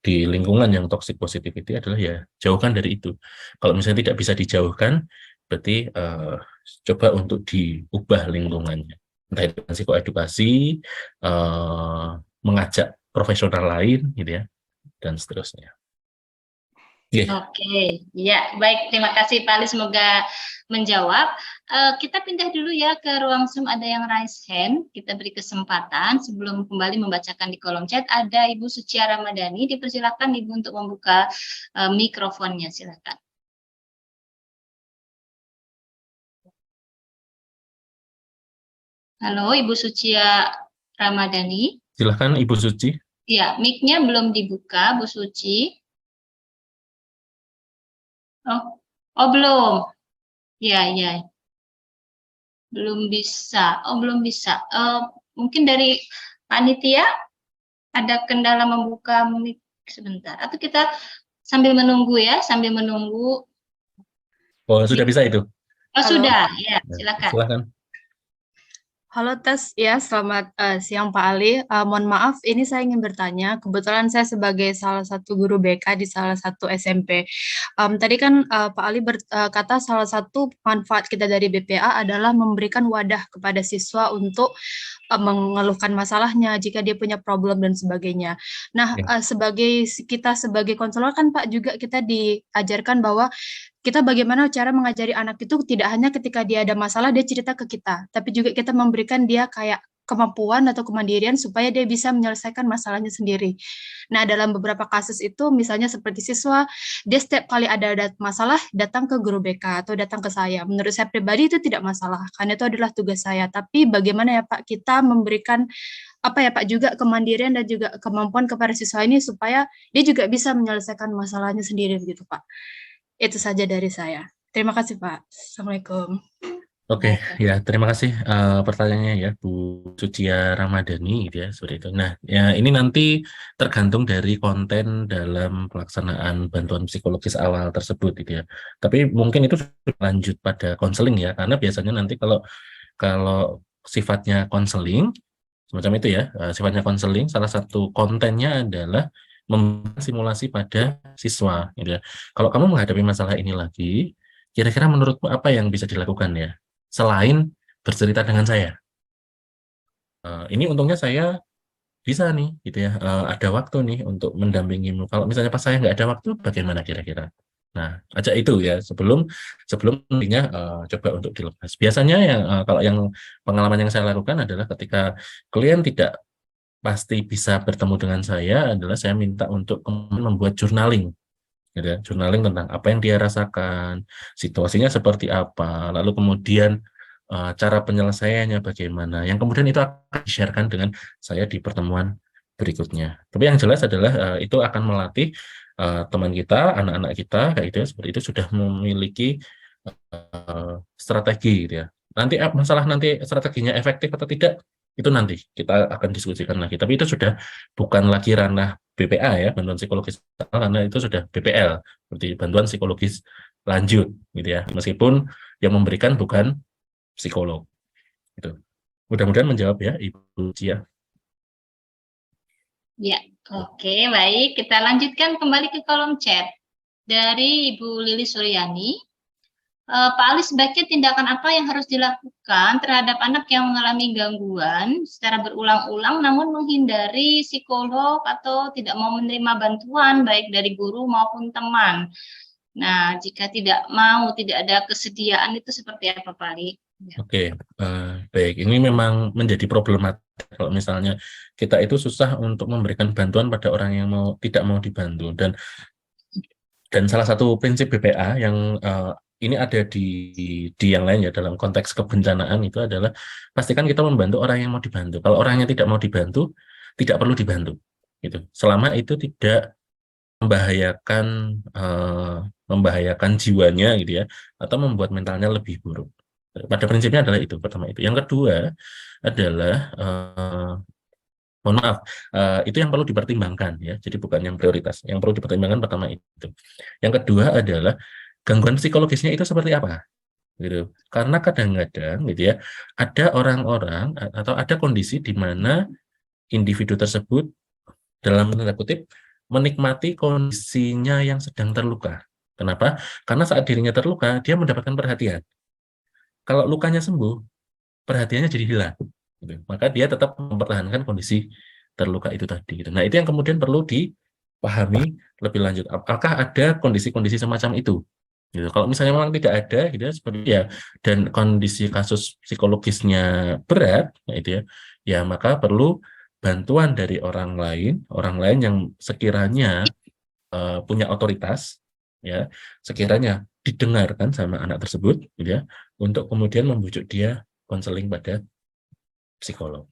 di lingkungan yang toxic positivity adalah ya jauhkan dari itu. Kalau misalnya tidak bisa dijauhkan, berarti coba untuk diubah lingkungannya. Entah itu dengan psikoedukasi, mengajak profesional lain, gitu ya, dan seterusnya. Oke, ya baik. Terima kasih Pak Ali, semoga menjawab. Kita pindah dulu ya ke ruang Zoom, ada yang raise hand. Kita beri kesempatan sebelum kembali membacakan di kolom chat. Ada Ibu Sucia Ramadhani, dipersilakan Ibu untuk membuka mikrofonnya, silakan. Halo Ibu Sucia Ramadhani. Silakan Ibu Suci. Ya, mic-nya belum dibuka, Bu Suci. Oh belum. Ya, ya. Belum bisa. Oh, belum bisa. Mungkin dari panitia ada kendala membuka mic sebentar. Atau kita sambil menunggu ya, sambil menunggu. Oh, sudah bisa itu. Oh, Halo. sudah. Ya, Nah, silakan. silakan. Halo tes, ya selamat siang Pak Ali. Mohon maaf, ini saya ingin bertanya. Kebetulan saya sebagai salah satu guru BK di salah satu SMP. Tadi kan Pak Ali berkata salah satu manfaat kita dari BPA adalah memberikan wadah kepada siswa untuk mengeluhkan masalahnya jika dia punya problem dan sebagainya. Nah, Ya. kita sebagai konselor kan Pak juga kita diajarkan bahwa kita bagaimana cara mengajari anak itu tidak hanya ketika dia ada masalah dia cerita ke kita, tapi juga kita memberikan dia kayak kemampuan atau kemandirian supaya dia bisa menyelesaikan masalahnya sendiri. Nah, dalam beberapa kasus itu misalnya seperti siswa, dia setiap kali ada masalah datang ke guru BK atau datang ke saya. Menurut saya pribadi itu tidak masalah, karena itu adalah tugas saya. Tapi bagaimana ya Pak kita memberikan apa ya Pak juga kemandirian dan juga kemampuan kepada siswa ini supaya dia juga bisa menyelesaikan masalahnya sendiri begitu Pak. Itu saja dari saya. Terima kasih, Pak. Assalamualaikum. Oke, ya terima kasih pertanyaannya ya Bu Sucia Ramadhani gitu ya seperti itu. Nah, ya ini nanti tergantung dari konten dalam pelaksanaan bantuan psikologis awal tersebut gitu ya. Tapi mungkin itu lanjut pada konseling ya, karena biasanya nanti kalau sifatnya konseling semacam itu ya, sifatnya konseling salah satu kontennya adalah membuat simulasi pada siswa gitu ya. Kalau kamu menghadapi masalah ini lagi, kira-kira menurutmu apa yang bisa dilakukan ya? Selain bercerita dengan saya. Ini untungnya saya bisa nih, gitu ya. Ada waktu nih untuk mendampingimu. Kalau misalnya pas saya nggak ada waktu, bagaimana kira-kira? Nah, aja itu ya sebelum nantinya coba untuk dilepas. Biasanya yang kalau yang pengalaman yang saya lakukan adalah ketika klien tidak pasti bisa bertemu dengan saya adalah saya minta untuk membuat journaling. Gitu ya, journaling tentang apa yang dia rasakan, situasinya seperti apa, lalu kemudian cara penyelesaiannya bagaimana, yang kemudian itu akan di-share-kan dengan saya di pertemuan berikutnya. Tapi yang jelas adalah itu akan melatih teman kita, anak-anak kita, kayak gitu ya, seperti itu sudah memiliki strategi gitu ya. Nanti masalah nanti strateginya efektif atau tidak, itu nanti kita akan diskusikan lagi. Tapi itu sudah bukan lagi ranah BPA ya, bantuan psikologis, karena itu sudah BPL, seperti bantuan psikologis lanjut gitu ya. Meskipun yang memberikan bukan psikolog. Gitu. Mudah-mudahan menjawab ya Ibu Cia. Ya, oke, baik. Kita lanjutkan kembali ke kolom chat. Dari Ibu Lili Suryani, Pak Ali, sebaiknya tindakan apa yang harus dilakukan terhadap anak yang mengalami gangguan secara berulang-ulang namun menghindari psikolog atau tidak mau menerima bantuan baik dari guru maupun teman? Nah, jika tidak mau, tidak ada kesediaan itu seperti apa, Pak Ali? Oke, baik. Ini memang menjadi problematik kalau misalnya kita itu susah untuk memberikan bantuan pada orang yang tidak mau dibantu, dan salah satu prinsip BPA yang ini ada di yang lain ya, dalam konteks kebencanaan itu adalah pastikan kita membantu orang yang mau dibantu. Kalau orang yang tidak mau dibantu, tidak perlu dibantu. Gitu. Selama itu tidak membahayakan jiwanya gitu ya, atau membuat mentalnya lebih buruk. Pada prinsipnya adalah itu, pertama itu. Yang kedua adalah mohon maaf, itu yang perlu dipertimbangkan ya, jadi bukan yang prioritas. Yang perlu dipertimbangkan pertama itu. Yang kedua adalah gangguan psikologisnya itu seperti apa, gitu. Karena kadang-kadang gitu ya, ada orang-orang atau ada kondisi di mana individu tersebut dalam tanda kutip menikmati kondisinya yang sedang terluka. Kenapa? Karena saat dirinya terluka, dia mendapatkan perhatian. Kalau lukanya sembuh, perhatiannya jadi hilang. Gitu. Maka dia tetap mempertahankan kondisi terluka itu tadi. Gitu. Nah, itu yang kemudian perlu dipahami lebih lanjut. Apakah ada kondisi-kondisi semacam itu? Gitu. Kalau misalnya memang tidak ada, gitu ya, seperti ya, dan kondisi kasus psikologisnya berat, gitu ya, ya maka perlu bantuan dari orang lain yang sekiranya punya otoritas, ya, sekiranya didengarkan sama anak tersebut, gitu ya, untuk kemudian membujuk dia konseling pada psikolog.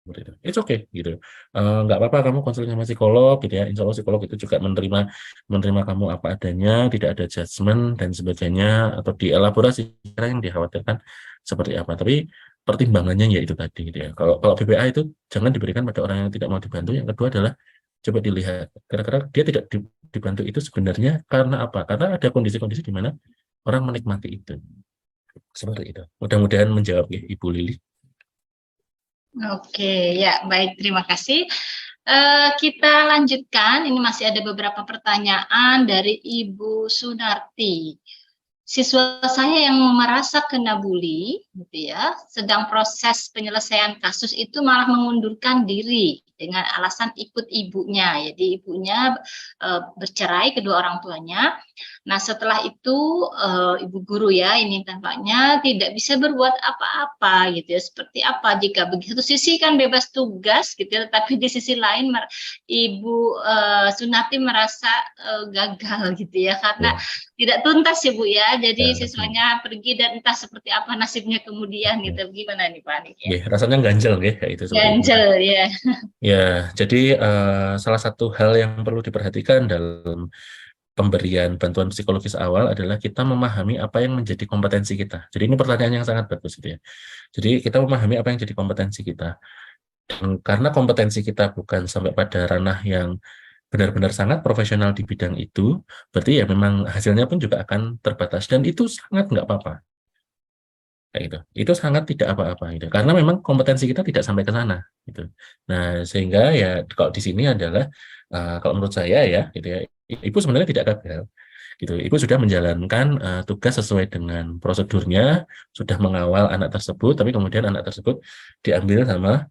Seperti itu. It's okay gitu. Nggak apa-apa kamu konsultasi sama psikolog gitu ya. Insya Allah psikolog itu juga menerima kamu apa adanya, tidak ada judgement dan sebagainya, atau dielaborasi yang dikhawatirkan seperti apa. Tapi pertimbangannya ya itu tadi gitu ya. Kalau BPA itu jangan diberikan pada orang yang tidak mau dibantu. Yang kedua adalah coba dilihat kira-kira dia tidak dibantu itu sebenarnya karena apa? Karena ada kondisi-kondisi di mana orang menikmati itu. Seperti itu. Mudah-mudahan menjawab ya Ibu Lili. Oke, ya baik, terima kasih. Kita lanjutkan, ini masih ada beberapa pertanyaan dari Ibu Sunarti. Siswa saya yang merasa kena bully, gitu ya, sedang proses penyelesaian kasus itu malah mengundurkan diri dengan alasan ikut ibunya. Jadi ibunya bercerai kedua orang tuanya. Nah setelah itu ibu guru ya ini tampaknya tidak bisa berbuat apa-apa gitu ya. Seperti apa jika begitu sisi kan bebas tugas gitu ya, tapi di sisi lain Ibu Sunati merasa gagal gitu ya karena tidak tuntas ya Bu ya. Jadi siswanya pergi dan entah seperti apa nasibnya kemudian gitu. Gimana nih Pak Anik? Ya, rasanya ganjel ya itu. Ganjel ya. Ya, jadi salah satu hal yang perlu diperhatikan dalam pemberian bantuan psikologis awal adalah kita memahami apa yang menjadi kompetensi kita. Jadi ini pertanyaan yang sangat bagus gitu ya. Jadi kita memahami apa yang jadi kompetensi kita. Dan karena kompetensi kita bukan sampai pada ranah yang benar-benar sangat profesional di bidang itu, berarti ya memang hasilnya pun juga akan terbatas dan itu sangat nggak apa-apa. Kayak gitu. Itu sangat tidak apa-apa gitu. Karena memang kompetensi kita tidak sampai ke sana gitu. Nah, sehingga ya kalau di sini adalah kalau menurut saya ya gitu ya, Ibu sebenarnya tidak gagal. Gitu. Ibu sudah menjalankan tugas sesuai dengan prosedurnya, sudah mengawal anak tersebut, tapi kemudian anak tersebut diambil sama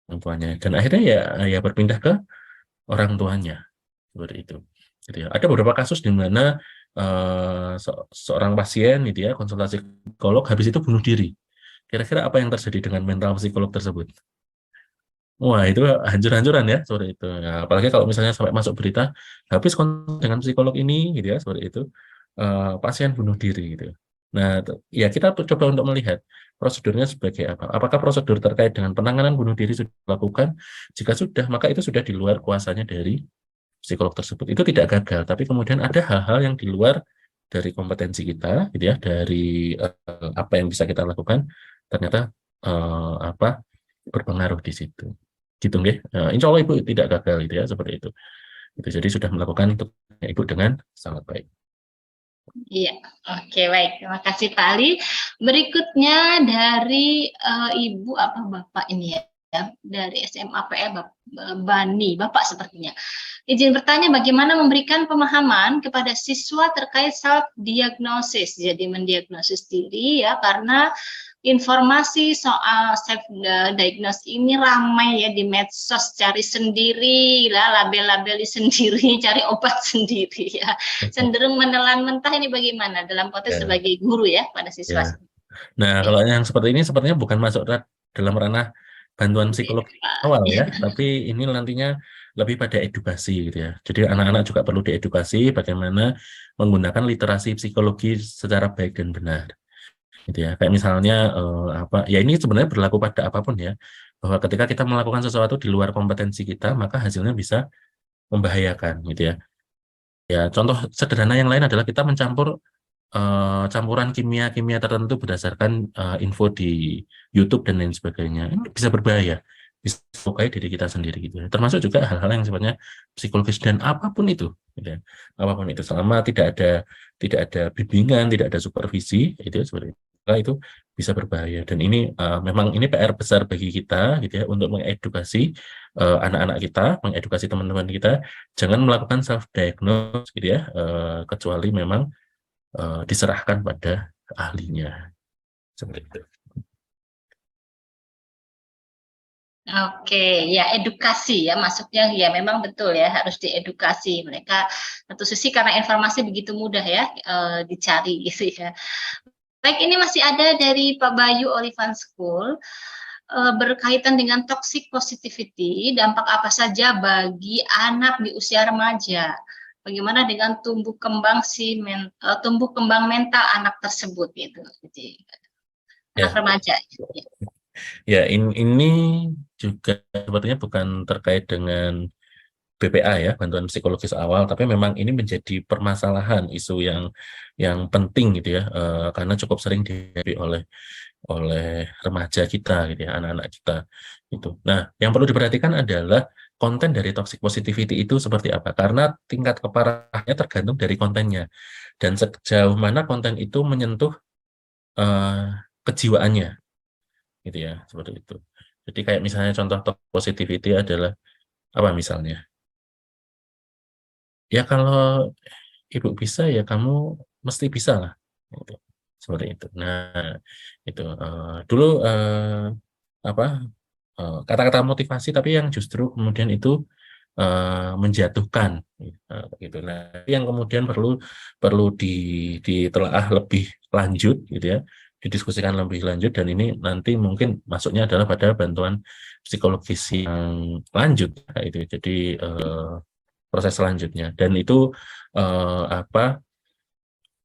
orang tuanya dan akhirnya ya berpindah ke orang tuanya. Seperti itu. Gitu ya. Ada beberapa kasus di mana seorang pasien gitu ya konsultasi psikolog habis itu bunuh diri. Kira-kira apa yang terjadi dengan mental psikolog tersebut? Wah itu hancur-hancuran ya seperti itu. Ya, apalagi kalau misalnya sampai masuk berita habis konsul dengan psikolog ini gitu ya seperti itu pasien bunuh diri gitu. Nah ya kita coba untuk melihat prosedurnya sebagai apa. Apakah prosedur terkait dengan penanganan bunuh diri sudah dilakukan? Jika sudah maka itu sudah di luar kuasanya dari psikolog tersebut. Itu tidak gagal, tapi kemudian ada hal-hal yang di luar dari kompetensi kita, gitu ya, dari apa yang bisa kita lakukan, ternyata berpengaruh di situ. Gitu nggih. Insya Allah Ibu tidak gagal, gitu ya, seperti itu. Jadi sudah melakukan untuk Ibu dengan sangat baik. Iya, oke baik. Terima kasih Pak Ali. Berikutnya dari Ibu apa Bapak ini ya? Dari SMA PE Bani, Bapak sepertinya. Izin bertanya bagaimana memberikan pemahaman kepada siswa terkait self-diagnosis, jadi mendiagnosis diri ya, karena informasi soal self-diagnosis ini ramai ya di medsos, cari sendiri, label-labeli sendiri, cari obat sendiri ya, cenderung menelan mentah. Ini bagaimana dalam konteks sebagai guru ya pada siswa? Nah, kalau yang seperti ini sepertinya bukan masuk dalam ranah bantuan psikolog awal ya, tapi ini nantinya lebih pada edukasi gitu ya. Jadi anak-anak juga perlu diedukasi bagaimana menggunakan literasi psikologi secara baik dan benar. Gitu ya. Kayak misalnya ya ini sebenarnya berlaku pada apapun ya. Bahwa ketika kita melakukan sesuatu di luar kompetensi kita, maka hasilnya bisa membahayakan gitu ya. Ya, contoh sederhana yang lain adalah kita mencampur campuran kimia-kimia tertentu berdasarkan info di YouTube dan lain sebagainya. Ini bisa berbahaya, bisa melukai diri kita sendiri gitu. Termasuk juga hal-hal yang sifatnya psikologis dan apapun itu, gitu. Apapun itu selama tidak ada bimbingan, tidak ada supervisi, itu seperti itu bisa berbahaya. Dan ini memang ini PR besar bagi kita, gitu ya, untuk mengedukasi anak-anak kita, mengedukasi teman-teman kita, jangan melakukan self diagnose, gitu ya, kecuali memang diserahkan pada ahlinya seperti itu. Oke, ya edukasi ya maksudnya ya memang betul ya harus diedukasi mereka. Satu sisi karena informasi begitu mudah ya dicari gitu ya. Baik, ini masih ada dari Pak Bayu Olivan School berkaitan dengan toxic positivity, dampak apa saja bagi anak di usia remaja? Bagaimana dengan tumbuh kembang mental anak tersebut gitu, anak remaja. Ya, ini juga sepertinya bukan terkait dengan BPA ya, bantuan psikologis awal, tapi memang ini menjadi permasalahan isu yang penting gitu ya, karena cukup sering dihadapi oleh remaja kita gitu ya, anak-anak kita itu. Nah, yang perlu diperhatikan adalah konten dari toxic positivity itu seperti apa, karena tingkat keparahannya tergantung dari kontennya dan sejauh mana konten itu menyentuh kejiwaannya gitu ya, seperti itu. Jadi kayak misalnya contoh toxic positivity adalah apa misalnya? Ya kalau ibu bisa ya kamu mesti bisa lah. Gitu. Seperti itu. Nah, itu dulu apa kata-kata motivasi tapi yang justru kemudian itu menjatuhkan gitu. Nah, yang kemudian perlu ditelaah lebih lanjut gitu ya, didiskusikan lebih lanjut dan ini nanti mungkin masuknya adalah pada bantuan psikologis yang lanjut itu. Jadi proses selanjutnya dan itu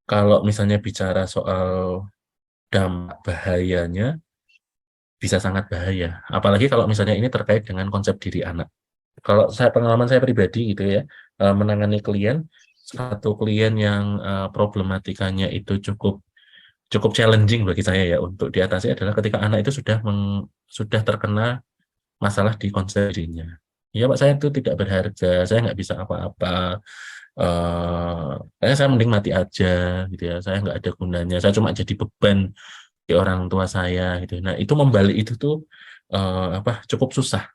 kalau misalnya bicara soal dampak bahayanya bisa sangat bahaya, apalagi kalau misalnya ini terkait dengan konsep diri anak. Kalau pengalaman saya pribadi gitu ya, menangani satu klien yang problematikanya itu cukup challenging bagi saya ya untuk diatasi adalah ketika anak itu sudah terkena masalah di konsep dirinya. Ya Pak, saya itu tidak berharga, saya nggak bisa apa-apa, saya mending mati aja gitu ya, saya nggak ada gunanya, saya cuma jadi beban di orang tua saya gitu. Nah itu membalik itu tuh cukup susah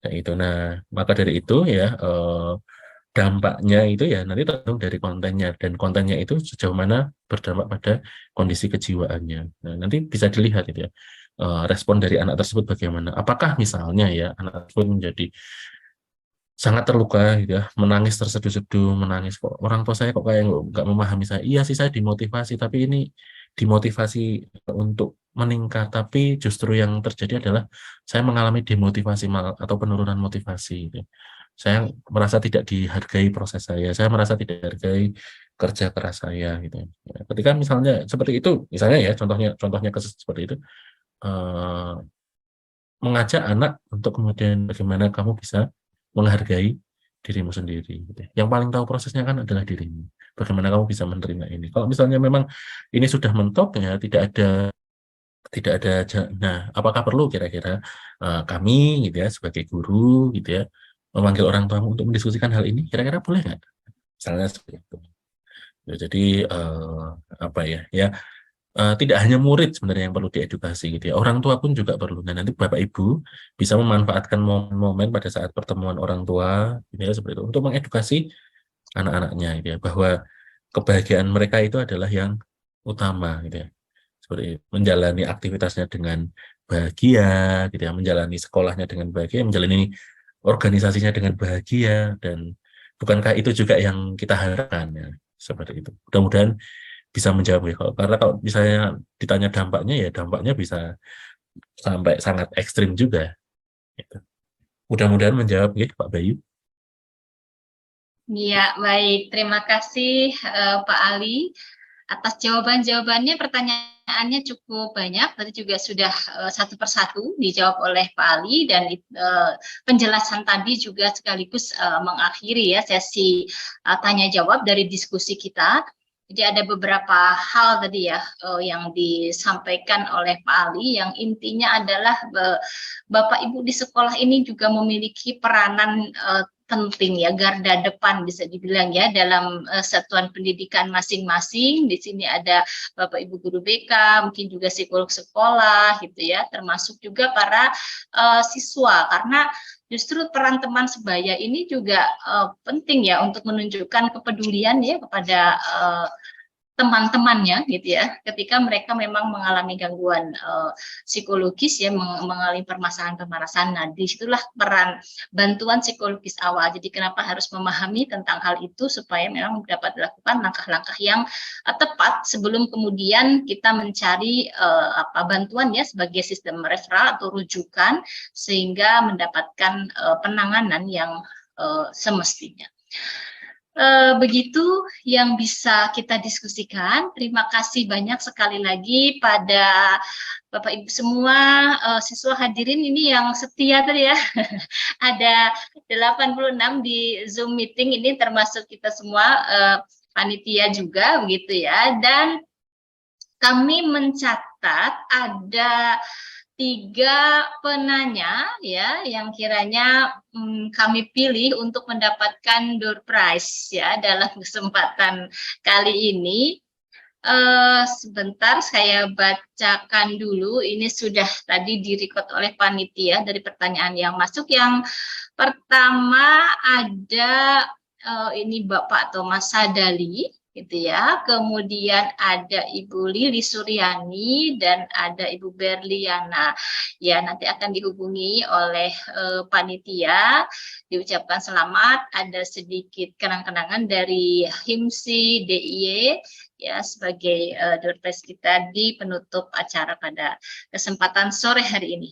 kayak gitu. Nah maka dari itu ya dampaknya itu ya nanti tergantung dari kontennya dan kontennya itu sejauh mana berdampak pada kondisi kejiwaannya. Nah nanti bisa dilihat gitu ya respon dari anak tersebut bagaimana. Apakah misalnya ya anak tersebut menjadi sangat terluka gitu ya, menangis terseduh-seduh, menangis kok orang tua saya kok kayak nggak memahami saya. Iya sih saya dimotivasi, tapi ini dimotivasi untuk meningkat, tapi justru yang terjadi adalah saya mengalami demotivasi atau penurunan motivasi. Gitu. Saya merasa tidak dihargai proses saya merasa tidak dihargai kerja keras saya gitu. Ya, ketika misalnya seperti itu, misalnya ya contohnya kasus seperti itu, eh, mengajak anak untuk kemudian bagaimana kamu bisa menghargai dirimu sendiri. Gitu. Yang paling tahu prosesnya kan adalah dirimu. Bagaimana kamu bisa menerima ini. Kalau misalnya memang ini sudah mentok ya, tidak ada. Nah, apakah perlu kira-kira kami gitu ya sebagai guru gitu ya memanggil orang tua untuk mendiskusikan hal ini? Kira-kira boleh nggak? Misalnya seperti itu. Ya, jadi apa ya? Ya tidak hanya murid sebenarnya yang perlu diedukasi gitu ya, orang tua pun juga perlu. Nah nanti Bapak Ibu bisa memanfaatkan momen-momen pada saat pertemuan orang tua gitu ya, seperti itu untuk mengedukasi anak-anaknya gitu ya, bahwa kebahagiaan mereka itu adalah yang utama gitu ya, seperti itu. Menjalani aktivitasnya dengan bahagia gitu ya, menjalani sekolahnya dengan bahagia, menjalani organisasinya dengan bahagia, dan bukankah itu juga yang kita harapkan ya, seperti itu. Mudah-mudahan bisa menjawab ya. Karena kalau misalnya ditanya dampaknya ya dampaknya bisa sampai sangat ekstrim juga. Gitu. Mudah-mudahan menjawab ya Pak Bayu. Ya, baik. Terima kasih Pak Ali atas jawaban-jawabannya. Pertanyaannya cukup banyak, tadi juga sudah satu persatu dijawab oleh Pak Ali, dan penjelasan tadi juga sekaligus mengakhiri ya sesi tanya jawab dari diskusi kita. Jadi ada beberapa hal tadi ya yang disampaikan oleh Pak Ali, yang intinya adalah Bapak Ibu di sekolah ini juga memiliki peranan penting ya, garda depan bisa dibilang ya dalam satuan pendidikan masing-masing. Di sini ada Bapak Ibu guru BK, mungkin juga psikolog sekolah gitu ya, termasuk juga para siswa, karena justru peran teman sebaya ini juga penting ya untuk menunjukkan kepedulian ya kepada teman-temannya gitu ya, ketika mereka memang mengalami gangguan psikologis ya, mengalami permasalahan. Nah, disitulah peran bantuan psikologis awal. Jadi kenapa harus memahami tentang hal itu supaya memang dapat dilakukan langkah-langkah yang tepat sebelum kemudian kita mencari bantuan ya sebagai sistem referral atau rujukan, sehingga mendapatkan penanganan yang semestinya. begitu yang bisa kita diskusikan. Terima kasih banyak sekali lagi pada Bapak Ibu semua, siswa hadirin ini yang setia tadi ya. Ada 86 di Zoom meeting ini, termasuk kita semua panitia juga begitu ya. Dan kami mencatat ada 3 penanya ya yang kiranya kami pilih untuk mendapatkan door prize ya dalam kesempatan kali ini. Sebentar saya bacakan dulu, ini sudah tadi direcord oleh panitia dari pertanyaan yang masuk. Yang pertama ada ini Bapak Thomas Sadali gitu ya, kemudian ada Ibu Lili Suryani dan ada Ibu Berliana ya, nanti akan dihubungi oleh panitia, diucapkan selamat. Ada sedikit kenang-kenangan dari HIMSI DIY ya sebagai door prize kita di penutup acara pada kesempatan sore hari ini.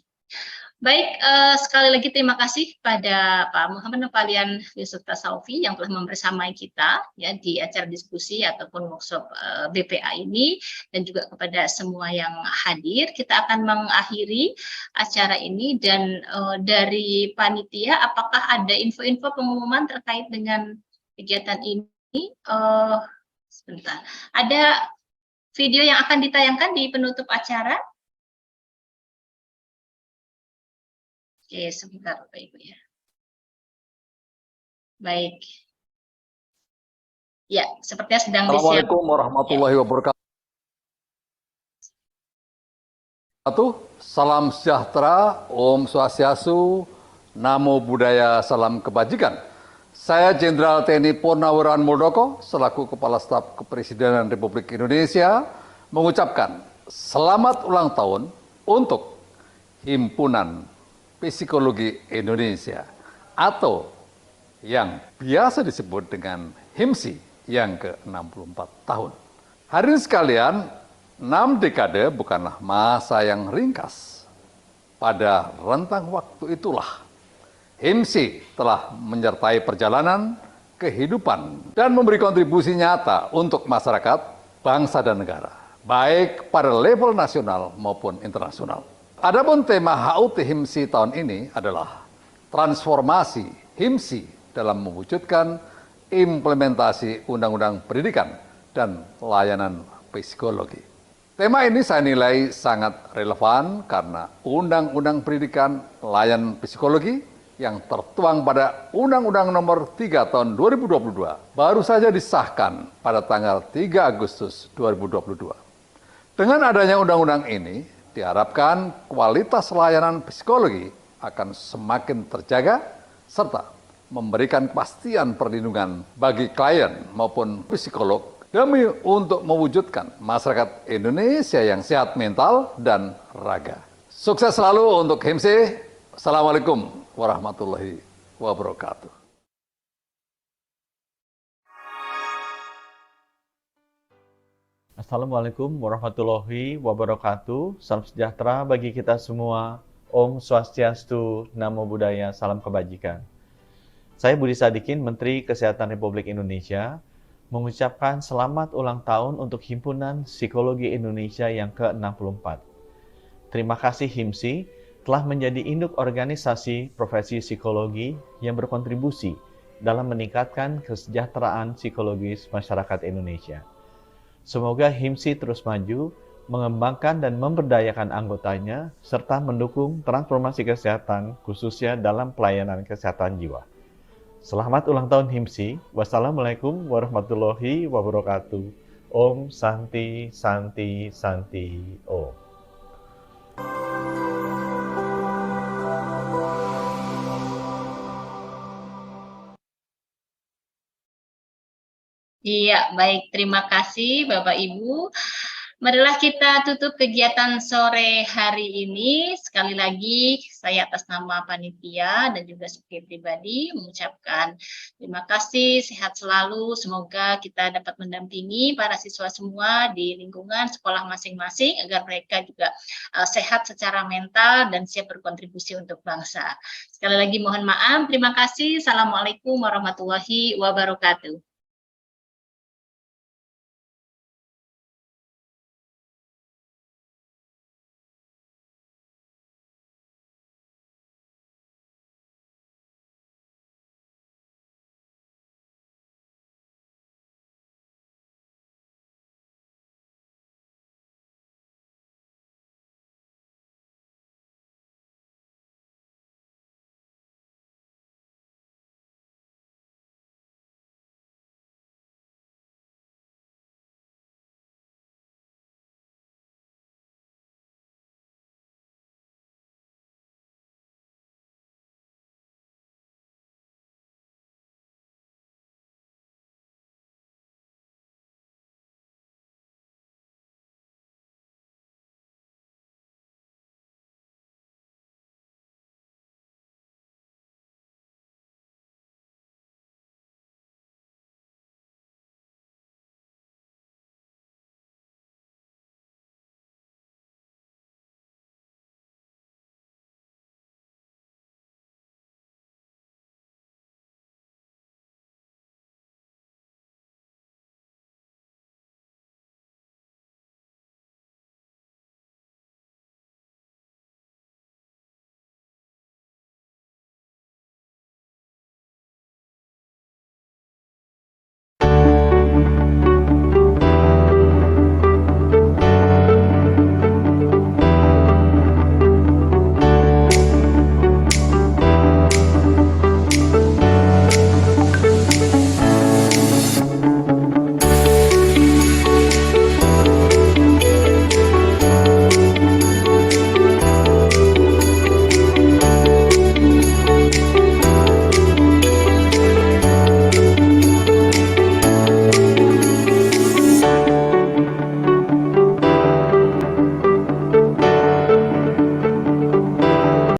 Baik, sekali lagi terima kasih pada Pak Muhammad Nopalian Yusuf Tasawufi yang telah membersamai kita ya di acara diskusi ataupun workshop BPA ini, dan juga kepada semua yang hadir. Kita akan mengakhiri acara ini, dan dari panitia apakah ada info-info pengumuman terkait dengan kegiatan ini? Sebentar, ada video yang akan ditayangkan di penutup acara. Oke, sebentar Bapak Ibu ya. Baik. Ya, sepertinya sedang disiapkan. Assalamualaikum warahmatullahi wabarakatuh. Salam sejahtera, Om Swastiastu, Namo Buddhaya, Salam Kebajikan. Saya Jenderal TNI Purnawirawan Muldoko, selaku Kepala Staf Kepresidenan Republik Indonesia, mengucapkan selamat ulang tahun untuk Himpunan Psikologi Indonesia atau yang biasa disebut dengan HIMSI yang ke-64 tahun. Hadirin sekalian, 6 dekade bukanlah masa yang ringkas. Pada rentang waktu itulah HIMSI telah menyertai perjalanan kehidupan dan memberi kontribusi nyata untuk masyarakat, bangsa dan negara, baik pada level nasional maupun internasional. Adapun tema HUT HIMSI tahun ini adalah transformasi HIMSI dalam mewujudkan implementasi Undang-Undang Pendidikan dan Layanan Psikologi. Tema ini saya nilai sangat relevan karena Undang-Undang Pendidikan Layanan Psikologi yang tertuang pada Undang-Undang Nomor 3 Tahun 2022 baru saja disahkan pada tanggal 3 Agustus 2022. Dengan adanya undang-undang ini, diharapkan kualitas layanan psikologi akan semakin terjaga serta memberikan kepastian perlindungan bagi klien maupun psikolog demi untuk mewujudkan masyarakat Indonesia yang sehat mental dan raga. Sukses selalu untuk HIMSI. Assalamualaikum warahmatullahi wabarakatuh. Assalamualaikum warahmatullahi wabarakatuh. Salam sejahtera bagi kita semua. Om Swastiastu, Namo Buddhaya, Salam Kebajikan. Saya Budi Sadikin, Menteri Kesehatan Republik Indonesia, mengucapkan selamat ulang tahun untuk Himpunan Psikologi Indonesia yang ke-64. Terima kasih HIMSI telah menjadi induk organisasi profesi psikologi yang berkontribusi dalam meningkatkan kesejahteraan psikologis masyarakat Indonesia. Semoga HIMSI terus maju, mengembangkan dan memberdayakan anggotanya, serta mendukung transformasi kesehatan, khususnya dalam pelayanan kesehatan jiwa. Selamat ulang tahun HIMSI. Wassalamualaikum warahmatullahi wabarakatuh. Om Santi Santi Santi Om. Iya, baik. Terima kasih Bapak Ibu. Marilah kita tutup kegiatan sore hari ini. Sekali lagi, saya atas nama panitia dan juga sebagai pribadi mengucapkan terima kasih, sehat selalu. Semoga kita dapat mendampingi para siswa semua di lingkungan sekolah masing-masing agar mereka juga sehat secara mental dan siap berkontribusi untuk bangsa. Sekali lagi mohon maaf, terima kasih. Assalamualaikum warahmatullahi wabarakatuh.